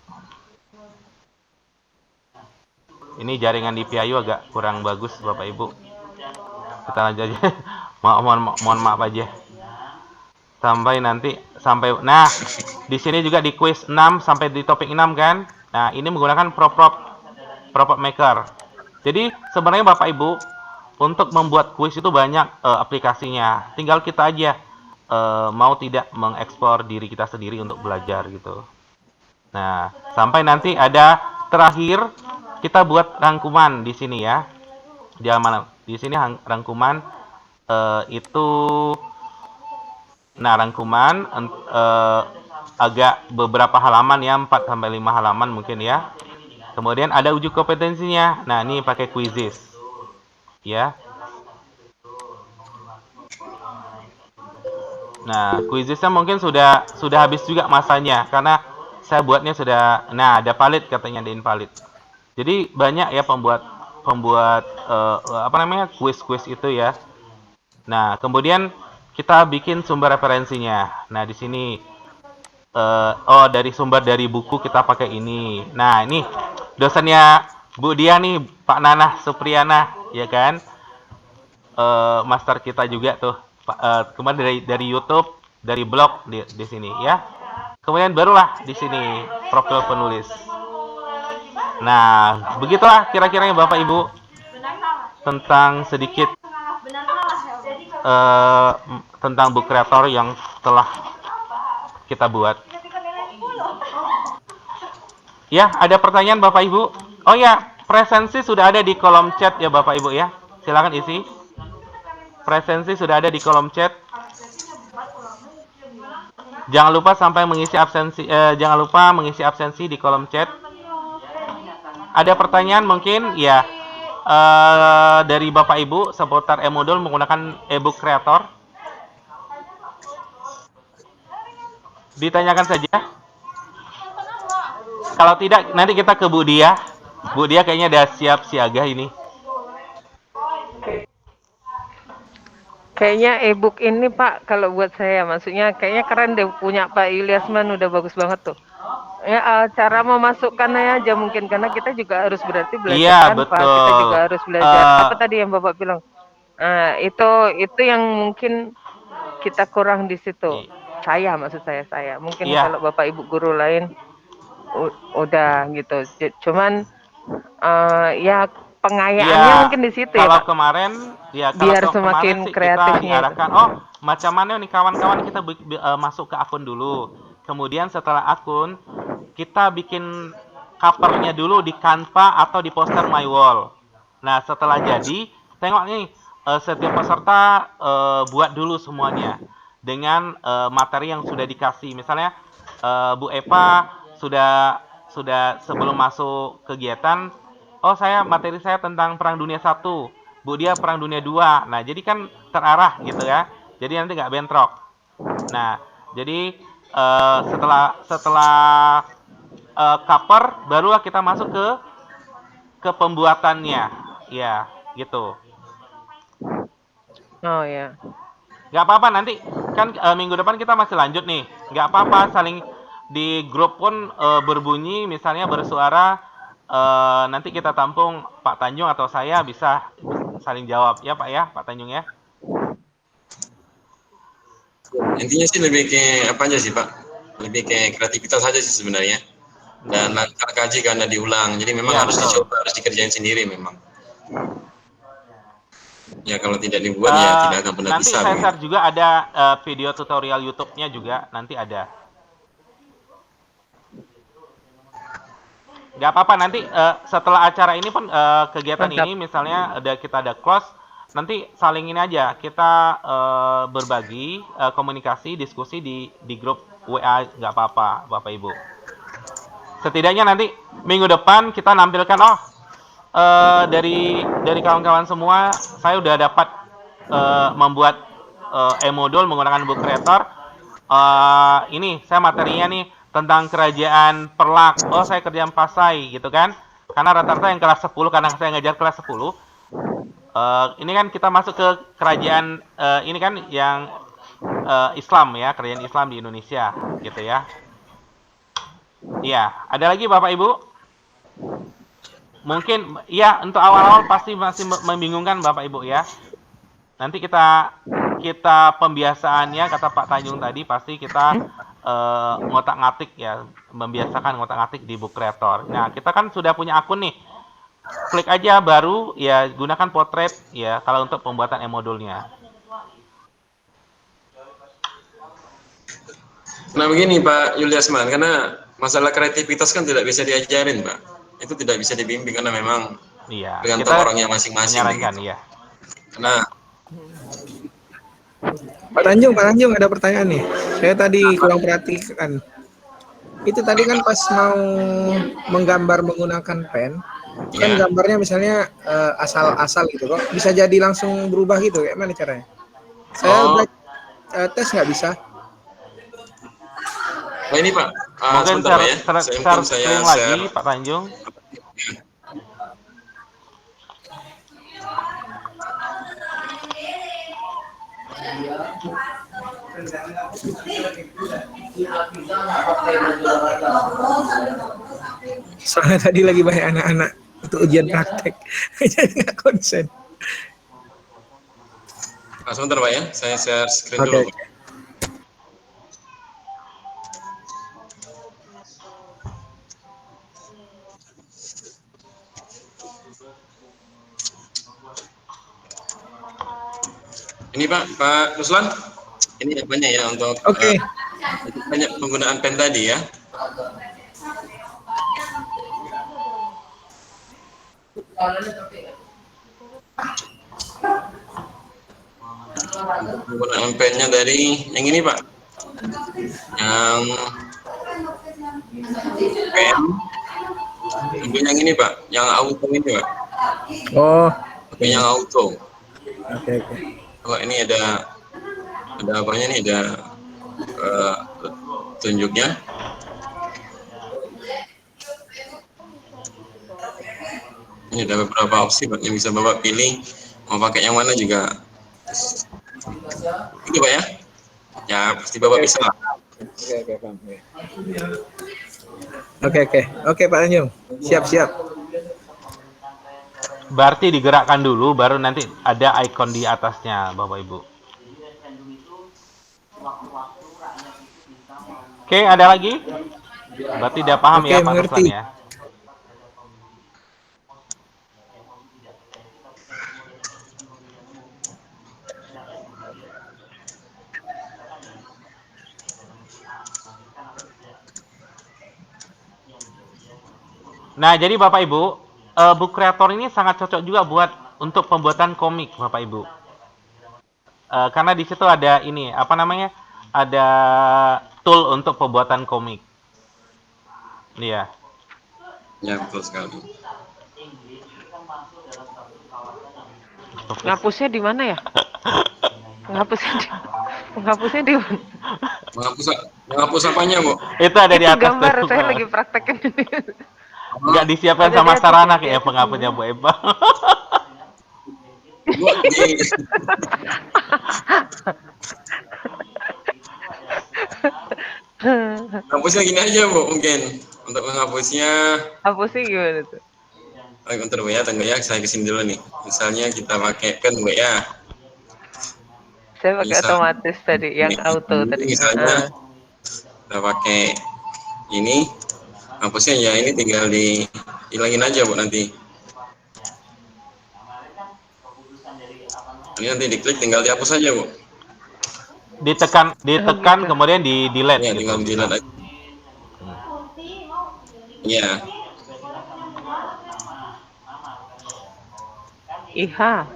Ini jaringan di Piayu agak kurang bagus Bapak Ibu. Kita lanjut aja. mohon maaf aja. Nah, di sini juga di kuis 6 sampai di topik 6 kan. Nah, ini menggunakan Propop Maker. Jadi sebenarnya Bapak Ibu untuk membuat kuis itu banyak aplikasinya. Tinggal kita aja mau tidak mengekspor diri kita sendiri untuk belajar gitu. Nah, sampai nanti ada terakhir kita buat rangkuman di sini ya. Jangan mana di sini rangkuman itu. Nah, rangkuman agak beberapa halaman ya, 4 sampai 5 halaman mungkin ya. Kemudian ada uji kompetensinya. Nah, ini pakai quizzes. Ya. Nah, quizzesnya mungkin sudah habis juga masanya karena saya buatnya sudah, nah ada valid katanya, ada invalid. Jadi banyak ya pembuat quiz itu ya. Nah, kemudian kita bikin sumber referensinya. Nah, di sini dari sumber dari buku kita pakai ini. Nah, ini dosennya Bu Dia nih, Pak Nanah Supriyana, ya kan? Master kita juga tuh. Kemarin dari YouTube, dari blog di sini ya. Kemudian barulah di sini profil penulis. Nah, begitulah kira-kiranya Bapak Ibu tentang sedikit tentang book creator yang telah kita buat. Ya, ada pertanyaan Bapak Ibu? Oh ya, presensi sudah ada di kolom chat ya Bapak Ibu ya. Silakan isi. Presensi sudah ada di kolom chat. Jangan lupa jangan lupa mengisi absensi di kolom chat. Ada pertanyaan mungkin ya dari Bapak Ibu seputar e-modul menggunakan e-book creator? Ditanyakan saja. Kalau tidak, nanti kita ke Bu Dia. Bu Dia kayaknya udah siap siaga ini. Kayaknya e-book ini Pak, kalau buat saya, maksudnya kayaknya keren deh punya Pak Ilyasman, udah bagus banget tuh. Ya, cara memasukkannya aja mungkin, karena kita juga harus berarti belajar Iya, Canva, kita juga betul. harus belajar apa tadi yang Bapak bilang. Itu yang mungkin kita kurang di situ. Saya maksud saya. Mungkin Iya. kalau Bapak Ibu guru lain udah gitu. Cuman ya pengayaannya Ya, mungkin di situ ya kalau Pak. kemarin, ya kalau Biar kemarin semakin sih kita kreatifnya itu. diarahkan, oh macam mana nih kawan-kawan, kita masuk ke akun dulu. Kemudian setelah akun, kita bikin covernya dulu di Canva atau di poster My Wall. Nah, setelah jadi, tengok nih, setiap peserta buat dulu semuanya dengan materi yang sudah dikasih. Misalnya, Bu Eva sudah sebelum masuk kegiatan, oh materi saya tentang Perang Dunia 1, Bu Dia Perang Dunia 2. Nah, jadi kan terarah gitu ya. Jadi nanti nggak bentrok. Nah, jadi setelah cover, barulah kita masuk ke pembuatannya. Ya, gitu. Oh ya. Nggak apa-apa, nanti kan minggu depan kita masih lanjut nih. Nggak apa-apa, saling di grup pun berbunyi, misalnya bersuara, nanti kita tampung Pak Tanjung atau saya bisa saling jawab ya Pak ya, Pak Tanjung ya. Intinya sih lebih ke apa aja sih Pak? Lebih ke kreativitas saja sih sebenarnya. Dan langkah kaji karena diulang, jadi memang Ya, harus betul. dicoba, harus dikerjain sendiri memang. Ya kalau tidak dibuat ya tidak akan pernah nanti bisa. saya share juga ada video tutorial YouTube-nya juga, nanti ada. Nggak apa-apa, nanti setelah acara ini pun kegiatan ini misalnya kita ada close, nanti saling ini aja, kita berbagi komunikasi, diskusi di grup WA, nggak apa-apa Bapak Ibu. Setidaknya nanti minggu depan kita nampilkan, dari kawan-kawan semua, saya udah dapat membuat e-modul menggunakan Book Creator. Ini saya materinya nih tentang kerajaan Perlak. Oh, saya kerjaan Pasai gitu kan. Karena rata-rata yang kelas 10, karena saya ngajar kelas 10. Ini kan kita masuk ke kerajaan ini kan yang Islam ya, kerajaan Islam di Indonesia gitu ya. Iya, ada lagi Bapak Ibu? Mungkin ya untuk awal-awal pasti masih membingungkan Bapak Ibu ya. Nanti kita pembiasaannya, kata Pak Tanjung tadi, pasti kita ngotak-ngatik ya, membiasakan ngotak-ngatik di Book Creator. Nah, kita kan sudah punya akun nih. Klik aja baru ya, gunakan potret ya kalau untuk pembuatan e-modulnya. Nah begini Pak Yuliasman, karena masalah kreativitas kan tidak bisa diajarin Pak. Itu tidak bisa dibimbing karena memang tergantung orangnya masing-masing. Menyarankan, ya. Nah, Pak Tanjung ada pertanyaan nih. Saya tadi kurang perhatikan. Itu tadi kan pas mau menggambar menggunakan pen, kan gambarnya misalnya asal-asal gitu kok. Bisa jadi langsung berubah gitu, kayak mana caranya? Saya tes nggak bisa. Nah ini Pak, mungkin share lagi Pak Tanjung. Soalnya tadi lagi banyak anak-anak untuk ujian praktek, jadi nggak konsen. Sebentar Pak ya, saya share screen dulu. Ini Pak Ruslan, ini banyak ya untuk banyak penggunaan pen tadi ya. Penggunaan pennya dari yang ini Pak, yang pen, ambil yang ini Pak, yang auto ini Pak. Oh, yang auto. Oke. Oh ini ada apanya nih, ada tunjuknya. Ini ada beberapa opsi yang bisa Bapak pilih, mau pakai yang mana juga. Itu Pak ya? Ya pasti Bapak bisa lah. Oke Pak Tanjung, siap. Berarti digerakkan dulu, baru nanti ada icon di atasnya, Bapak Ibu. Oke, ada lagi? Berarti udah paham Oke, ya Pak mengerti. Ruslan ya? Nah, jadi Bapak Ibu, Book Creator ini sangat cocok juga buat untuk pembuatan komik, Bapak Ibu. Karena di situ ada ini, apa namanya? Ada tool untuk pembuatan komik. Iya. Ya betul sekali. Ngapusnya di mana ya? Menghapusnya di mana? Menghapus apanya, Bu? Itu ada di Itu atas gambar, tuh. saya lagi praktekin ini. Nggak disiapkan Ada sama di atas sarana ya, di kayak atas penghapusnya Bu Eba. Bu, menghapusnya gini aja, Bu, mungkin. Untuk menghapusnya, Hapusnya gimana tuh? bentar Bu ya, tunggu ya, saya kesini dulu nih. Misalnya kita pakai pen Bu ya. Saya pakai otomatis tadi, yang auto tadi. Misalnya kita pakai ini, hapusnya ya ini tinggal dihilangin aja Bu nanti. Ini nanti diklik tinggal dihapus aja Bu. Ditekan kemudian di delete Ya, gitu. tinggal delete aja. Iya. Iha.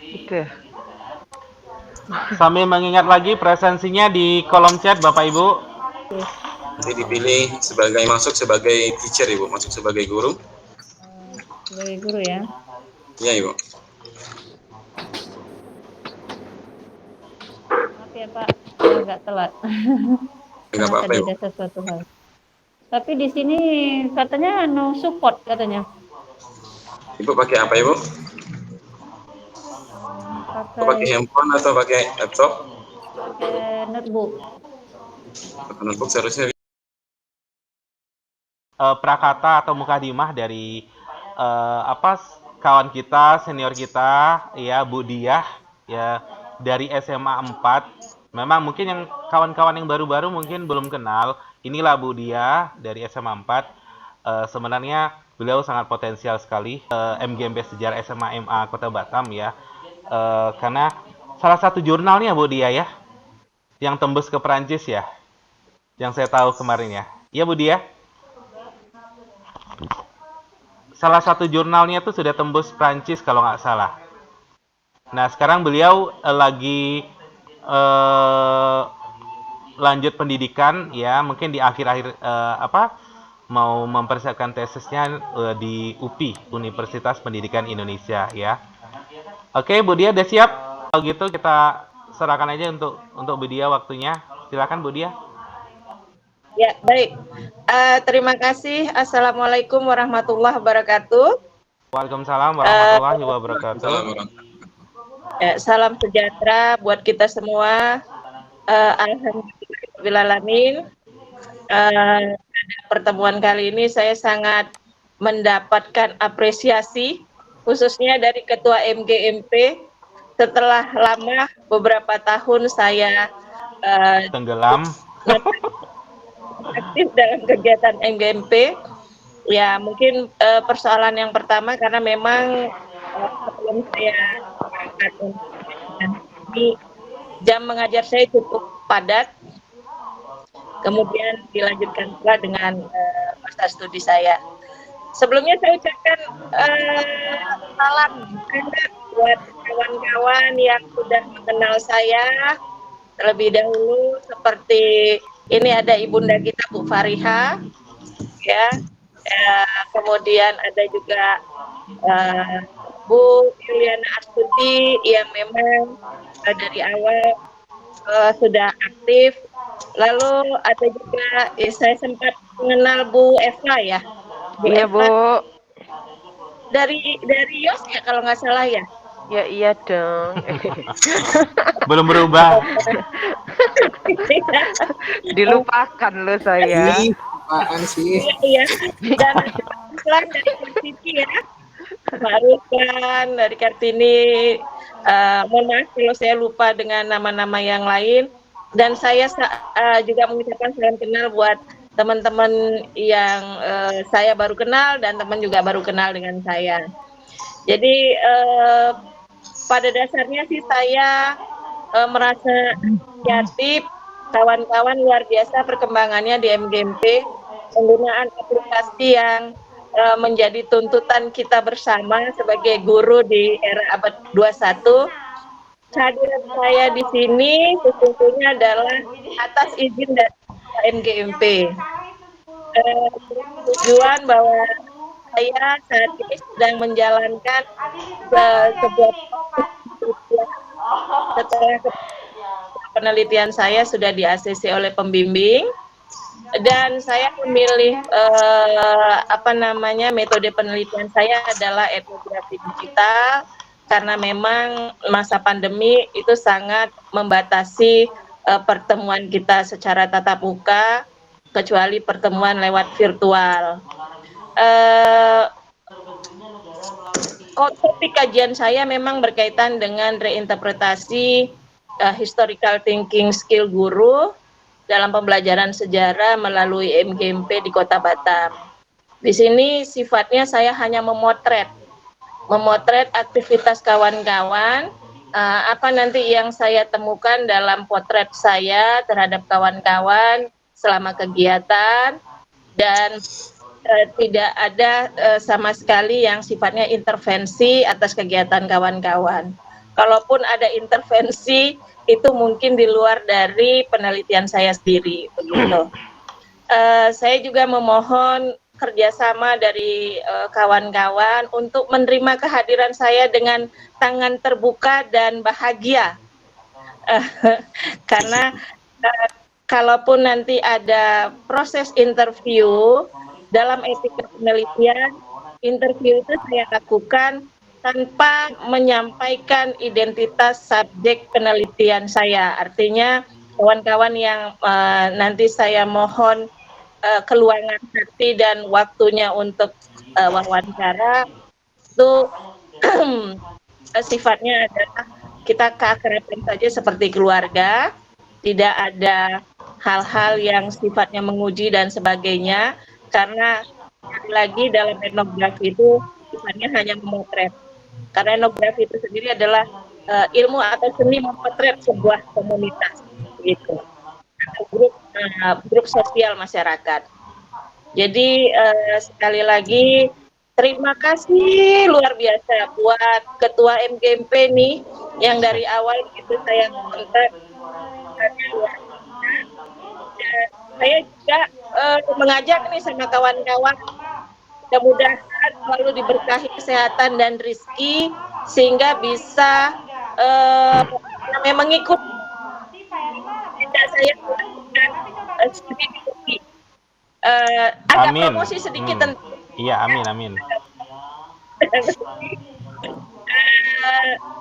Gitu. Sambil mengingat lagi presensinya di kolom chat Bapak Ibu. Nanti dipilih masuk sebagai teacher Ibu, masuk sebagai guru. Sebagai guru ya. Iya Ibu. Maaf ya Pak, agak telat. Enggak apa-apa tadi Ibu. ada sesuatu hal. Tapi di sini katanya no support katanya. Ibu pakai apa Ibu? Pakai handphone atau pakai laptop? Pakai notebook. Pakai notebook seharusnya. Prakata atau mukadimah dari kawan kita, senior kita, ya Bu Diah, ya dari SMA 4. Memang mungkin yang kawan-kawan yang baru-baru mungkin belum kenal. Inilah Bu Diah dari SMA 4. Sebenarnya beliau sangat potensial sekali. MGMP Sejarah SMA MA Kota Batam ya. Karena salah satu jurnalnya Bu Diah ya, yang tembus ke Perancis ya, yang saya tahu kemarin ya. Iya Bu Diah? Salah satu jurnalnya tuh sudah tembus Prancis kalau nggak salah. Nah sekarang beliau lagi lanjut pendidikan ya, mungkin di akhir-akhir mau mempersiapkan tesisnya di UPI, Universitas Pendidikan Indonesia ya. Oke Bu Dia udah siap? Kalau gitu kita serahkan aja untuk Bu Dia waktunya. Silakan Bu Dia. Ya, baik. Terima kasih. Assalamualaikum warahmatullahi wabarakatuh. Waalaikumsalam warahmatullahi wabarakatuh. Ya, salam sejahtera buat kita semua. Alhamdulillahirrahmanirrahim. Pertemuan kali ini saya sangat mendapatkan apresiasi, khususnya dari Ketua MGMP. Setelah lama, beberapa tahun saya tenggelam. Aktif dalam kegiatan MGMP. Ya mungkin persoalan yang pertama karena memang sebelum saya berangkat ini jam mengajar saya cukup padat, kemudian dilanjutkan pula dengan masa studi saya. Sebelumnya saya ucapkan salam buat kawan-kawan yang sudah mengenal saya terlebih dahulu, seperti ini ada ibunda kita Bu Fariha, ya, kemudian ada juga Bu Yuliana Astuti yang memang dari awal sudah aktif. Lalu ada juga saya sempat mengenal Bu Eva ya. Bu Iya, Eva Bu. dari Yos ya kalau nggak salah ya. Ya iya dong. Belum berubah. Dilupakan loh saya. Ih, apaan sih? Iya. Dan Ruslan dari Kartini ya. Pak Ruslan dari Kartini. Mohon maaf kalau saya lupa dengan nama-nama yang lain. Dan saya juga mengucapkan salam kenal buat teman-teman yang saya baru kenal dan teman juga baru kenal dengan saya. Jadi pada dasarnya sih saya merasa inisiatif kawan-kawan luar biasa perkembangannya di MGMP, penggunaan aplikasi yang menjadi tuntutan kita bersama sebagai guru di era abad 21. Kehadiran saya di sini sesungguhnya adalah atas izin dari MGMP. Tujuan bahwa saya saat ini sedang menjalankan sebuah setelah penelitian saya sudah di-ACC oleh pembimbing dan saya memilih metode penelitian saya adalah etnografi digital karena memang masa pandemi itu sangat membatasi pertemuan kita secara tatap muka kecuali pertemuan lewat virtual. Topik kajian saya memang berkaitan dengan reinterpretasi historical thinking skill guru dalam pembelajaran sejarah melalui MGMP di Kota Batam. Di sini sifatnya saya hanya memotret aktivitas kawan-kawan, apa nanti yang saya temukan dalam potret saya terhadap kawan-kawan selama kegiatan dan tidak ada sama sekali yang sifatnya intervensi atas kegiatan kawan-kawan. Kalaupun ada intervensi, itu mungkin di luar dari penelitian saya sendiri. Begitu. Saya juga memohon kerjasama dari kawan-kawan untuk menerima kehadiran saya dengan tangan terbuka dan bahagia. Karena kalaupun nanti ada proses interview, dalam etika penelitian, interview itu saya lakukan tanpa menyampaikan identitas subjek penelitian saya. Artinya kawan-kawan yang nanti saya mohon keluangan hati dan waktunya untuk wawancara itu sifatnya adalah kita keakraban saja seperti keluarga, tidak ada hal-hal yang sifatnya menguji dan sebagainya. Karena lagi dalam etnografi itu sifatnya hanya memotret. Karena etnografi itu sendiri adalah ilmu atau seni memotret sebuah komunitas, gitu, atau grup sosial masyarakat. Jadi sekali lagi terima kasih luar biasa buat Ketua MGMP nih yang dari awal itu saya kontak. Saya juga mengajak nih sama kawan-kawan, mudah-mudahan selalu diberkahi kesehatan dan rezeki sehingga bisa mengikuti tidak saya melakukan studi di UPI. Ada promosi sedikit tentang iya, amin.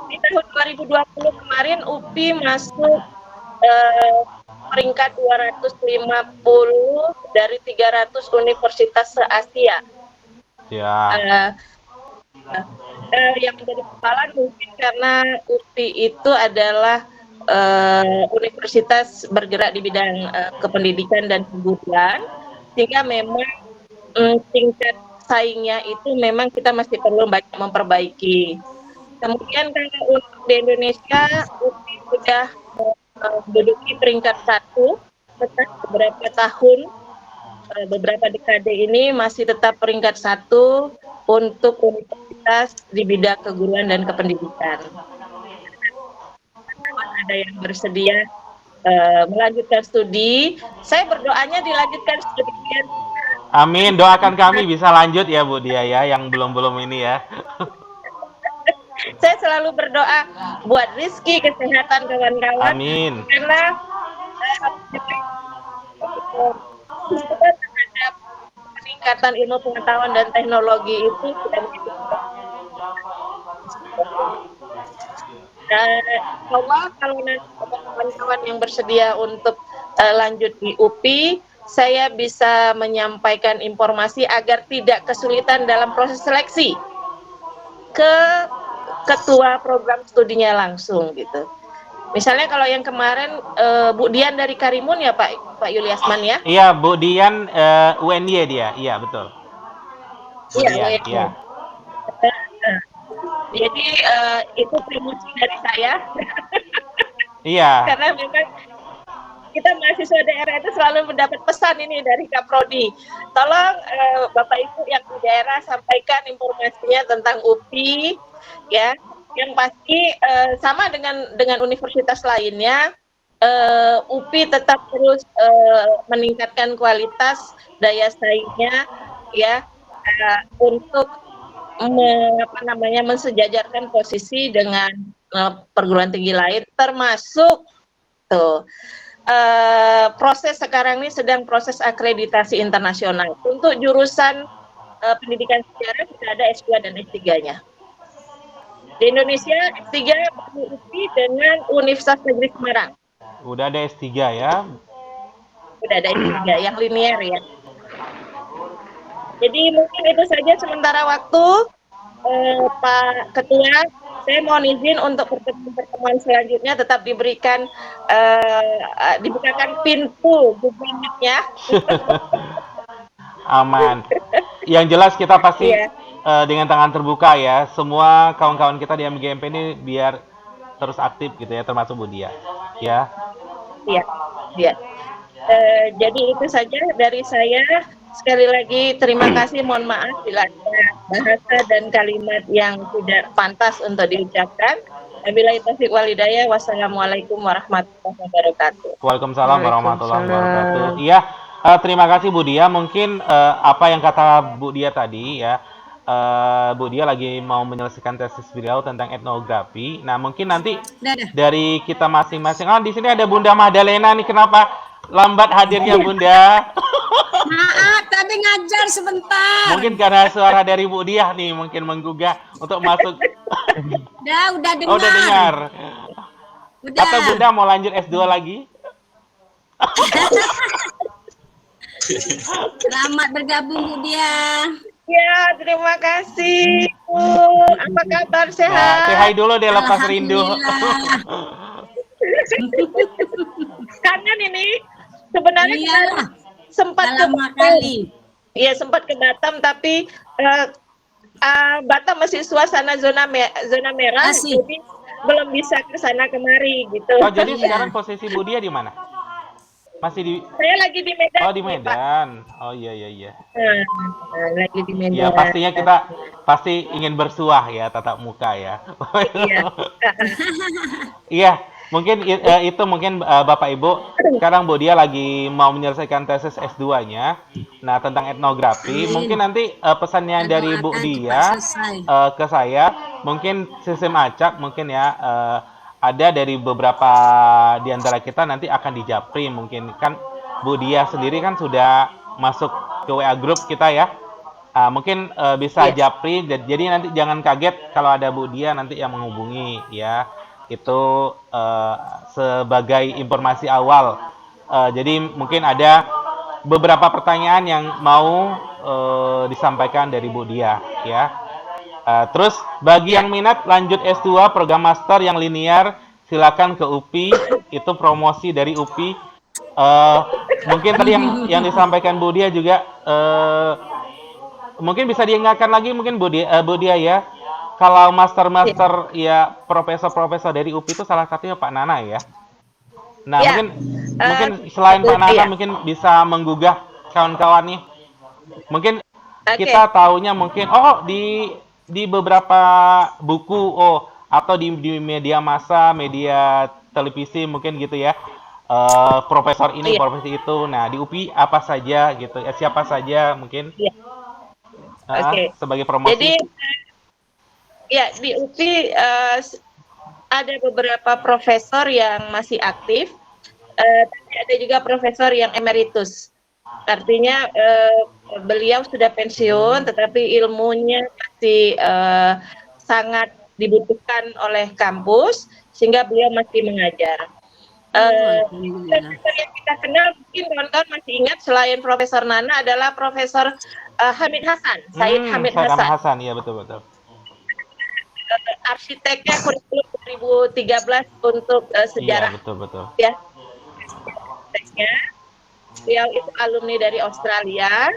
Di tahun 2020 kemarin UPI masuk peringkat 250 dari 300 universitas se-Asia. Ya. Yang menjadi persoalan mungkin karena UPI itu adalah universitas bergerak di bidang kependidikan dan keguruan, sehingga memang tingkat saingnya itu memang kita masih perlu banyak memperbaiki. Kemudian kalau untuk di Indonesia, UPI sudah menduduki peringkat 1 setelah beberapa tahun, beberapa dekade ini masih tetap peringkat 1 untuk universitas di bidang keguruan dan kependidikan. Ada yang bersedia melanjutkan studi, saya berdoanya dilanjutkan studi. Amin, doakan kami bisa lanjut ya Bu Dia ya, yang belum ini ya. Saya selalu berdoa buat Rizky, kesehatan kawan-kawan. Amin. Karena terhadap peningkatan ilmu pengetahuan dan teknologi itu sudah begitu. Kalau nanti kawan-kawan yang bersedia untuk lanjut di UPI, saya bisa menyampaikan informasi agar tidak kesulitan dalam proses seleksi ke ketua program studinya langsung gitu. Misalnya kalau yang kemarin Bu Dian dari Karimun ya Pak Yuliasman ya? Iya, Bu Dian UNY dia. Iya, betul. Bu Iya, Dian, iya. Jadi itu promosi dari saya. Iya. Karena memang kita mahasiswa daerah itu selalu mendapat pesan ini dari Kaprodi. Tolong Bapak Ibu yang di daerah sampaikan informasinya tentang UPI ya. Yang pasti sama dengan universitas lainnya, UPI tetap terus meningkatkan kualitas daya saingnya ya untuk mensejajarkan posisi dengan perguruan tinggi lain, termasuk proses sekarang ini sedang proses akreditasi internasional. Untuk jurusan pendidikan sejarah sudah ada S2 dan S3-nya. Di Indonesia S3 UPI dengan Universitas Negeri Semarang. Udah ada S3 ya? Udah ada S3 yang linear ya. Jadi mungkin itu saja sementara waktu Pak Ketua. Saya mohon izin untuk pertemuan selanjutnya tetap dibukakan pintu gubernurnya. Aman. Yang jelas kita pasti dengan tangan terbuka ya. Semua kawan-kawan kita di MGMP ini biar terus aktif gitu ya, termasuk Bu Dia. Ya. Iya. Iya. Jadi itu saja dari saya. Sekali lagi terima kasih, mohon maaf bila ada bahasa dan kalimat yang tidak pantas untuk diucapkan. Wabillahi taufiq wal hidayah. Wassalamualaikum warahmatullahi wabarakatuh. Waalaikumsalam warahmatullahi wabarakatuh. Iya, terima kasih Bu Dia. Mungkin apa yang kata Bu Dia tadi ya, Bu Dia lagi mau menyelesaikan tesis beliau tentang etnografi. Nah, mungkin nanti dari kita masing-masing. Di sini ada Bunda Magdalena nih, kenapa lambat hadirnya Bunda? Maaf, tadi ngajar sebentar. Mungkin karena suara dari Bu Dia nih mungkin menggugah untuk masuk. Udah dengar. Oh, udah dengar. Udah. Atau Bunda mau lanjut S2 lagi? Selamat bergabung Bu Dia. Ya, terima kasih. Apa kabar, sehat? Nah, say hi dulu deh lepas rindu. Kangen ini. Sebenarnya Iyalah. Sempat lama kali. Iya, sempat ke Batam tapi Batam masih suasana zona merah, jadi belum bisa ke sana kemari gitu. Oh, jadi sekarang posisi Bu Dia di mana? Masih di Saya lagi di Medan. Oh, di Medan. Oh, iya. Lagi di Medan. Ya, pastinya kita pasti ingin bersuah ya tatap muka ya. Iya. Iya. Mungkin itu mungkin Bapak Ibu sekarang Bu Dia lagi mau menyelesaikan tesis S2-nya. Nah, tentang etnografi, mungkin nanti pesannya dari Bu Dia ke saya, mungkin sistem acak mungkin ya ada dari beberapa di antara kita nanti akan dijapri, mungkin kan Bu Dia sendiri kan sudah masuk ke WA group kita ya. Mungkin bisa japri, jadi nanti jangan kaget kalau ada Bu Dia nanti yang menghubungi ya. Itu sebagai informasi awal. Jadi mungkin ada beberapa pertanyaan yang mau disampaikan dari Bu Dia ya. Terus bagi yang minat lanjut S2 program master yang linear silakan ke UPI, itu promosi dari UPI. Mungkin tadi yang disampaikan Bu Dia juga mungkin bisa diingatkan lagi mungkin Bu Dia ya. Kalau master ya profesor dari UPI itu salah satunya Pak Nana ya. Nah, mungkin selain Pak Nana mungkin bisa menggugah kawan-kawan nih. Mungkin kita taunya mungkin di beberapa buku atau di media massa, media televisi mungkin gitu ya. Profesor ini, profesor itu. Nah, di UPI apa saja gitu ya, siapa saja mungkin. Sebagai promosi. Jadi Ya, di UPI ada beberapa profesor yang masih aktif, tapi ada juga profesor yang emeritus. Artinya beliau sudah pensiun, tetapi ilmunya masih sangat dibutuhkan oleh kampus, sehingga beliau masih mengajar. Profesor yang kita kenal, mungkin kawan-kawan masih ingat, selain Profesor Nana adalah Profesor Hamid Hasan, Said Hamid Said Ahmad Hasan. Hasan, iya betul. Arsiteknya kurikulum 2013 untuk sejarah. Iya, betul. Ya, arsiteknya. Beliau itu alumni dari Australia.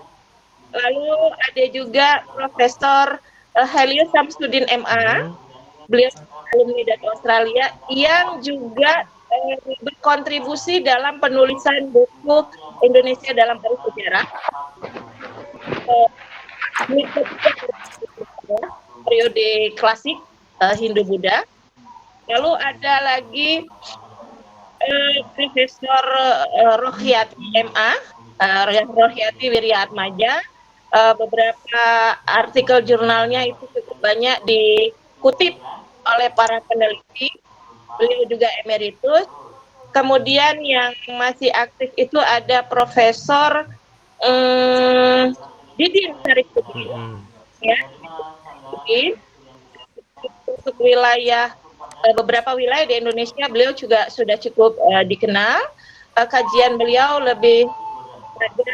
Lalu ada juga Profesor Helios Samsudin MA. Beliau alumni dari Australia yang juga berkontribusi dalam penulisan buku Indonesia dalam Arus Sejarah. Periode klasik Hindu-Buddha. Lalu ada lagi Profesor Rohyati MA, Rohyati Wiryaatmaja. Beberapa artikel jurnalnya itu cukup banyak dikutip oleh para peneliti. Beliau juga emeritus. Kemudian yang masih aktif itu ada Profesor Didin Sarifudin, ya, untuk wilayah beberapa wilayah di Indonesia beliau juga sudah cukup dikenal. Kajian beliau lebih pada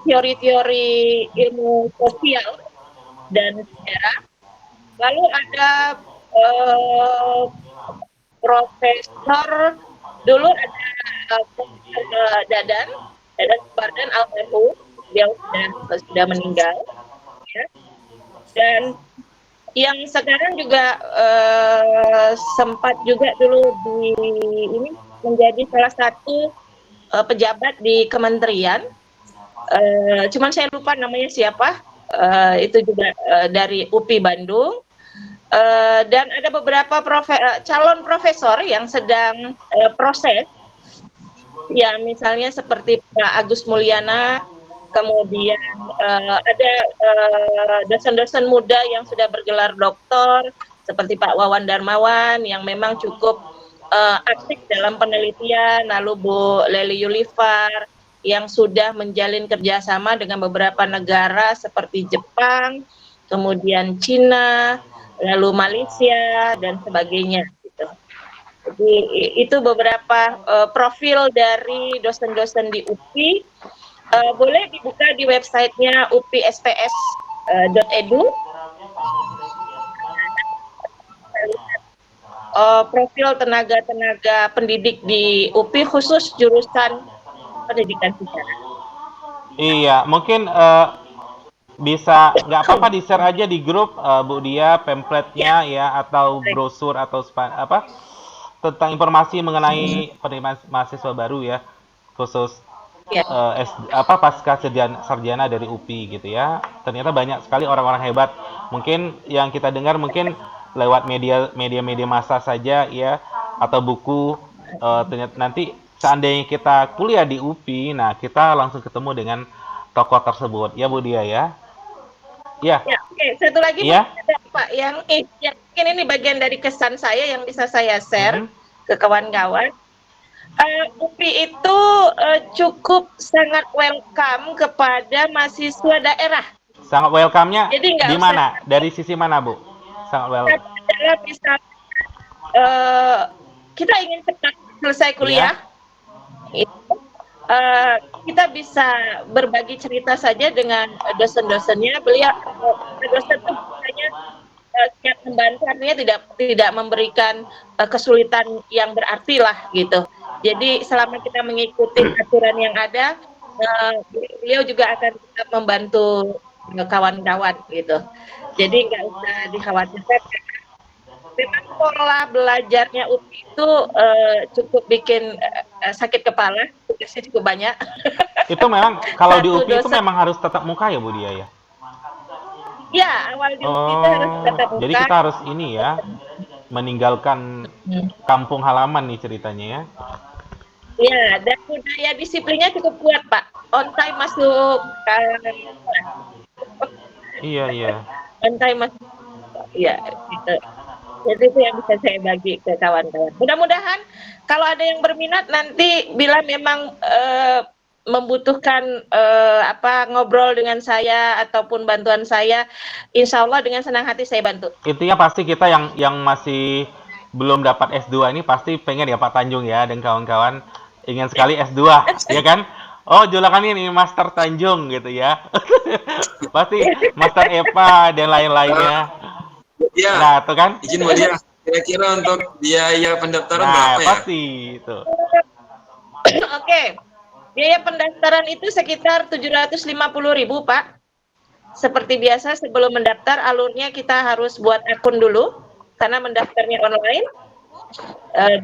teori-teori ilmu sosial dan sejarah. Lalu ada Profesor dulu ada Profesor Dadan Supardan almarhum, dia sudah meninggal, ya. Dan yang sekarang juga sempat juga dulu ini menjadi salah satu pejabat di kementerian, cuman saya lupa namanya siapa, itu juga dari UPI Bandung, dan ada beberapa calon profesor yang sedang proses, ya misalnya seperti Pak Agus Mulyana. Kemudian ada dosen-dosen muda yang sudah bergelar doktor seperti Pak Wawan Darmawan yang memang cukup aktif dalam penelitian, lalu Bu Leli Yulifar yang sudah menjalin kerjasama dengan beberapa negara seperti Jepang, kemudian Cina, lalu Malaysia dan sebagainya. Gitu. Jadi itu beberapa profil dari dosen-dosen di UPI. Boleh dibuka di websitenya upsps.edu. Profil tenaga-tenaga pendidik di UPI khusus jurusan pendidikan sejarah. Iya, mungkin bisa nggak apa-apa di-share aja di grup Bu Dia pamfletnya ya atau brosur atau tentang informasi mengenai penerimaan mahasiswa baru ya, khusus pasca sarjana dari UPI gitu ya. Ternyata banyak sekali orang-orang hebat. Mungkin yang kita dengar mungkin lewat media massa saja ya atau buku. Ternyata nanti seandainya kita kuliah di UPI, nah kita langsung ketemu dengan tokoh tersebut. Ya Bu Dia ya. Ya. Oke, satu lagi ya. Pak yang mungkin ini bagian dari kesan saya yang bisa saya share ke kawan-kawan. UPI itu cukup sangat welcome kepada mahasiswa daerah. Sangat welcome-nya di mana? Usah, dari sisi mana, Bu? Sangat welcome. Misalnya kita ingin cepat selesai kuliah, kita bisa berbagi cerita saja dengan dosen-dosennya. Dosen itu biasanya siap membantu, artinya tidak memberikan kesulitan yang berarti lah gitu. Jadi selama kita mengikuti aturan yang ada, beliau juga akan tetap membantu kawan-kawan gitu. Jadi nggak usah dikhawatirkan. Memang pola belajarnya UPI itu cukup bikin sakit kepala, tugasnya cukup banyak. Itu memang kalau di UPI itu memang harus tatap muka ya Bu Dia ya? Ya, awal di UPI itu harus tatap muka. Jadi kita harus ini ya, meninggalkan kampung halaman nih ceritanya ya. Ya, dan budaya disiplinnya cukup kuat Pak. On time masuk. Iya. On time masuk Iya, gitu. Jadi itu yang bisa saya bagi ke kawan-kawan. Mudah-mudahan kalau ada yang berminat nanti bila memang membutuhkan ngobrol dengan saya ataupun bantuan saya, insya Allah dengan senang hati saya bantu. Intinya pasti kita yang masih belum dapat S2 ini pasti pengen ya Pak Tanjung ya dan kawan-kawan ingin sekali S2 ya kan? Oh julakan ini Master Tanjung gitu ya. Pasti Master EPA dan lain-lainnya. Ya, Nah itu kan? izin Bu Dia, kira-kira untuk biaya pendaftaran Nah berapa ya? pasti itu. Oke, biaya pendaftaran itu sekitar 750.000 Pak. Seperti biasa sebelum mendaftar alurnya kita harus buat akun dulu karena mendaftarnya online.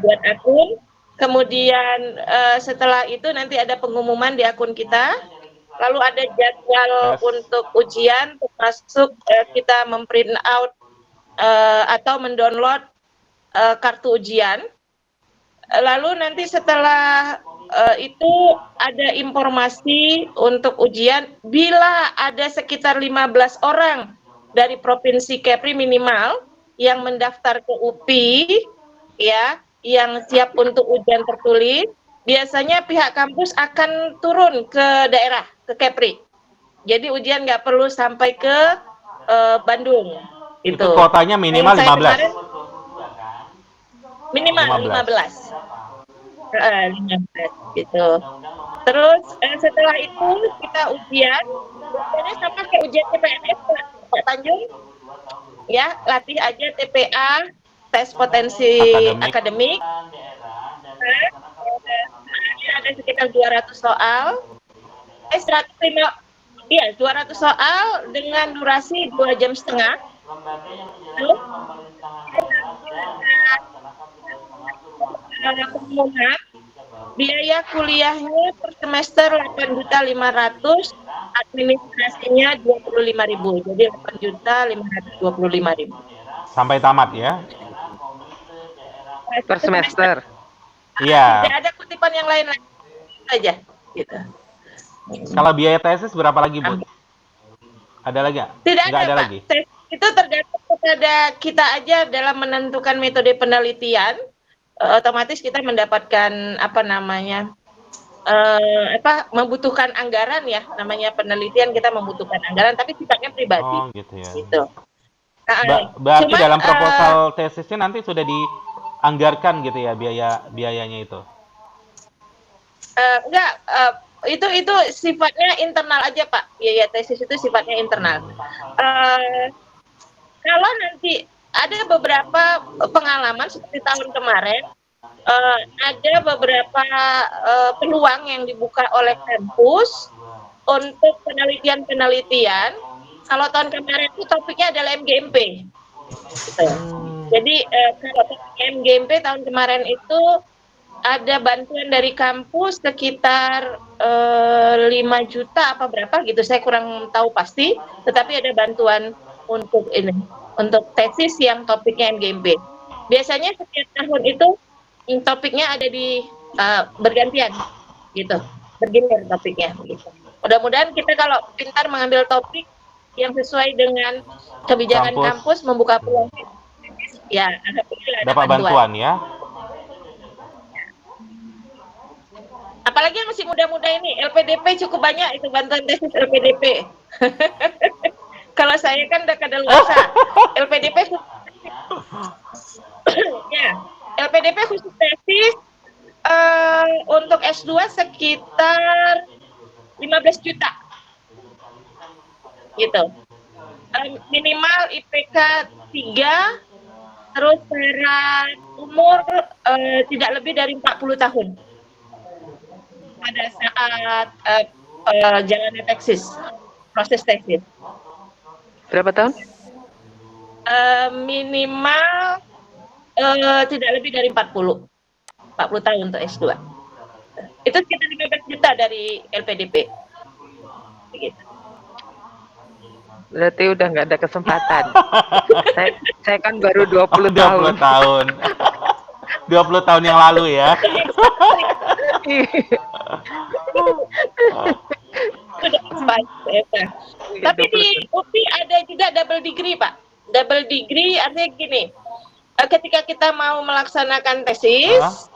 Buat akun, kemudian setelah itu nanti ada pengumuman di akun kita. Lalu ada jadwal untuk ujian, termasuk kita memprint out atau mendownload kartu ujian. Lalu nanti setelah itu ada informasi untuk ujian bila ada sekitar 15 orang dari Provinsi Kepri minimal yang mendaftar ke UPI ya, yang siap untuk ujian tertulis, biasanya pihak kampus akan turun ke daerah, ke Kepri. Jadi ujian nggak perlu sampai ke Bandung. Itu kuotanya minimal 15. Kemarin, minimal 15 gitu. Terus setelah itu kita ujiannya sama kayak ujian CPNS Pak Tanjung, ya latih aja TPA, tes potensi akademik. Ada sekitar 200 soal, 200 soal dengan durasi 2,5 jam. Lalu pengumuman biaya kuliahnya per semester 8.500.000, administrasinya 25.000, jadi 8.525.000 sampai tamat ya per semester. Iya. Tidak ada kutipan yang lain aja gitu. Kalau biaya tesis berapa lagi Bu? Ada lagi nggak? Tidak Nggak ada Pak. lagi. Itu tergantung kepada kita aja dalam menentukan metode penelitian. Otomatis kita mendapatkan membutuhkan anggaran ya, namanya penelitian kita membutuhkan anggaran tapi sifatnya pribadi. Oh gitu ya. Gitu. Berarti dalam proposal tesisnya nanti sudah dianggarkan gitu ya biayanya itu? Enggak, itu sifatnya internal aja Pak. Biaya tesis itu sifatnya internal. Kalau nanti ada beberapa pengalaman seperti tahun kemarin, ada beberapa peluang yang dibuka oleh kampus untuk penelitian-penelitian. Kalau tahun kemarin itu topiknya adalah MGMP. Gitu. Jadi kalau MGMP tahun kemarin itu ada bantuan dari kampus sekitar 5 juta apa berapa gitu, saya kurang tahu pasti, tetapi ada bantuan untuk ini, untuk tesis yang topiknya MGMP. Biasanya setiap tahun itu topiknya ada di bergantian gitu, bergilir topiknya gitu. Mudah-mudahan kita kalau pintar mengambil topik yang sesuai dengan kebijakan kampus membuka peluang, ya alhamdulillah dapat bantuan ya. Apalagi yang masih muda-muda ini, LPDP cukup banyak itu bantuan tesis LPDP. Kalau saya kan udah kadaluarsa. LPDP ya, LPDP khusus tesis untuk S2 sekitar 15 juta. Gitu. Minimal IPK 3, terus syarat umur tidak lebih dari 40 tahun. Pada saat jalannya tesis, proses tesis. Berapa tahun? Minimal tidak lebih dari 40 tahun untuk S2. Itu sekitar 15 juta dari LPDP. Begitu. Berarti udah nggak ada kesempatan. saya kan baru 20 20 tahun. 20 tahun yang lalu ya. Tapi di UPI ada juga double degree Pak. double degree artinya gini, ketika kita mau melaksanakan tesis,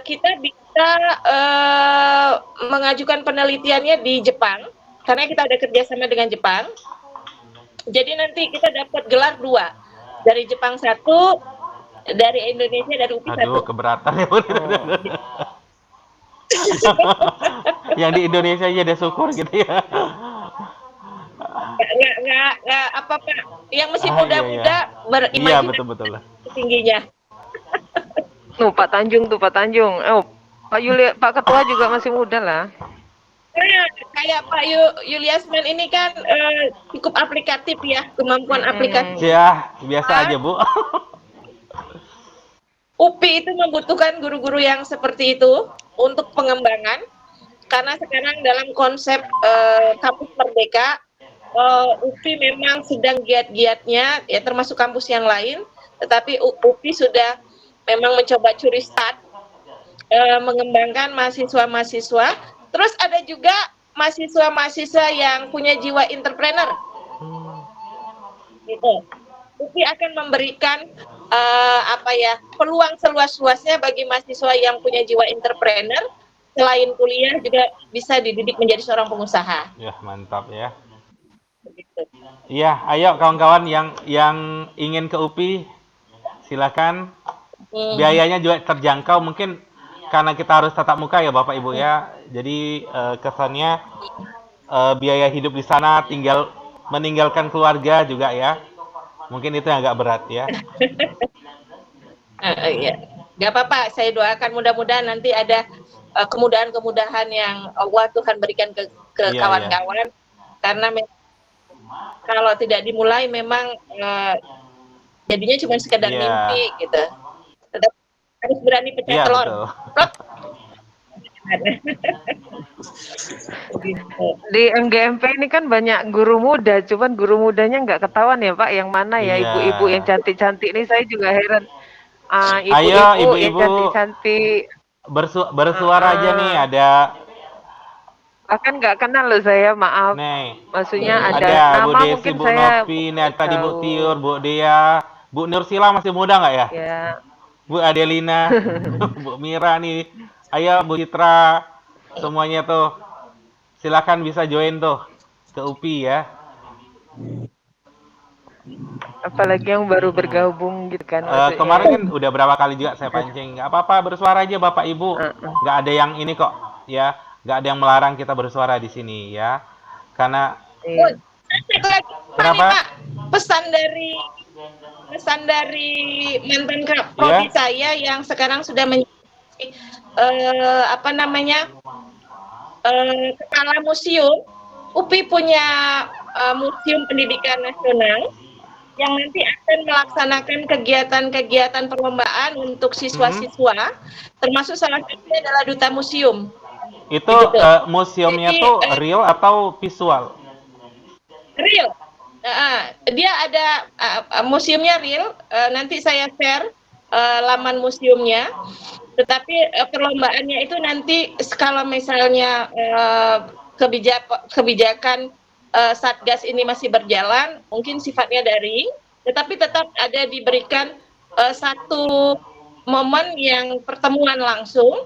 kita bisa mengajukan penelitiannya di Jepang, karena kita ada kerjasama dengan Jepang. Jadi nanti kita dapat gelar 2, dari Jepang 1, dari Indonesia, dari UPI 1. Aduh, keberatan ya. Yang di Indonesia aja ada syukur gitu ya. Nggak apa-apa. Yang masih Iya, muda-muda iya, betul-betul. tingginya. Pak Tanjung tuh, Pak Tanjung. Pak Ketua juga masih muda lah. Kayak Pak Yuliasman ini kan cukup aplikatif ya, kemampuan aplikatif. Ya, biasa aja, Bu. UPI itu membutuhkan guru-guru yang seperti itu untuk pengembangan, karena sekarang dalam konsep kampus merdeka, UPI memang sedang giat-giatnya, ya termasuk kampus yang lain, tetapi UPI sudah memang mencoba curi start, mengembangkan mahasiswa-mahasiswa. Terus ada juga mahasiswa-mahasiswa yang punya jiwa entrepreneur. Gitu. UPI akan memberikan peluang seluas-luasnya bagi mahasiswa yang punya jiwa entrepreneur, selain kuliah juga bisa dididik menjadi seorang pengusaha. Ya, mantap ya. Iya, ayo kawan-kawan yang ingin ke UPI, silakan. Biayanya juga terjangkau, mungkin karena kita harus tatap muka ya Bapak Ibu ya. Jadi kesannya biaya hidup di sana tinggal meninggalkan keluarga juga ya. Mungkin itu yang agak berat ya. Ya, nggak apa-apa. Saya doakan mudah-mudahan nanti ada kemudahan-kemudahan yang Allah Tuhan berikan ke kawan-kawan. Karena kalau tidak dimulai memang jadinya cuma sekedar mimpi gitu. Tetap harus berani pecah telur. Di MGMP ini kan banyak guru muda, cuman guru mudanya nggak ketahuan ya Pak, yang mana ya ibu-ibu yang cantik-cantik ini, saya juga heran. Ayo Ibu-ibu yang cantik-cantik. Bersuara aja nih, ada. Bahkan nggak kenal loh saya, maaf. Nih, maksudnya ada Bu nama Desi, mungkin Bu saya Novi, tadi Bu Tiur, Bu Dea, Bu Nursila masih muda nggak ya? Ya. Bu Adelina, Bu Mira nih, ayo Bu Citra, semuanya tuh, silakan bisa join tuh ke UPI ya. Apalagi yang baru bergabung gitu kan. Kemarin kan udah berapa kali juga saya pancing, nggak apa-apa bersuara aja Bapak Ibu, nggak ada yang ini kok, ya, nggak ada yang melarang kita bersuara di sini ya, karena. Kenapa? Pesan dari mantan prodi saya yang sekarang sudah menjadi kepala museum. UPI punya Museum Pendidikan Nasional yang nanti akan melaksanakan kegiatan-kegiatan perlombaan untuk siswa-siswa, termasuk salah satunya adalah duta museum. Itu museumnya tuh real atau visual? Real. Dia ada museumnya real. Nanti saya share laman museumnya. Tetapi perlombaannya itu nanti kalau misalnya kebijakan Satgas ini masih berjalan, mungkin sifatnya daring, tetapi tetap ada diberikan satu momen yang pertemuan langsung,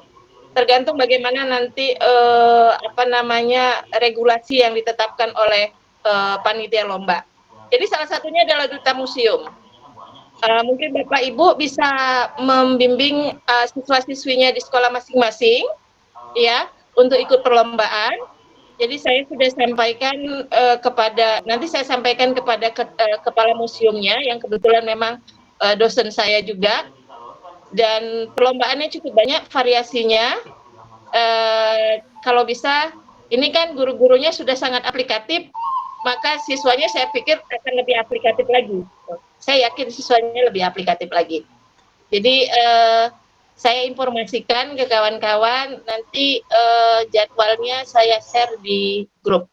tergantung bagaimana nanti regulasi yang ditetapkan oleh panitia lomba. Jadi salah satunya adalah duta museum. Mungkin Bapak Ibu bisa membimbing siswa-siswinya di sekolah masing-masing, ya, untuk ikut perlombaan. Jadi saya sudah sampaikan nanti saya sampaikan kepada kepala museumnya yang kebetulan memang dosen saya juga, dan perlombaannya cukup banyak variasinya. Kalau bisa, ini kan guru-gurunya sudah sangat aplikatif, maka siswanya saya pikir akan lebih aplikatif lagi. Saya yakin siswanya lebih aplikatif lagi. Jadi saya informasikan ke kawan-kawan, nanti jadwalnya saya share di grup.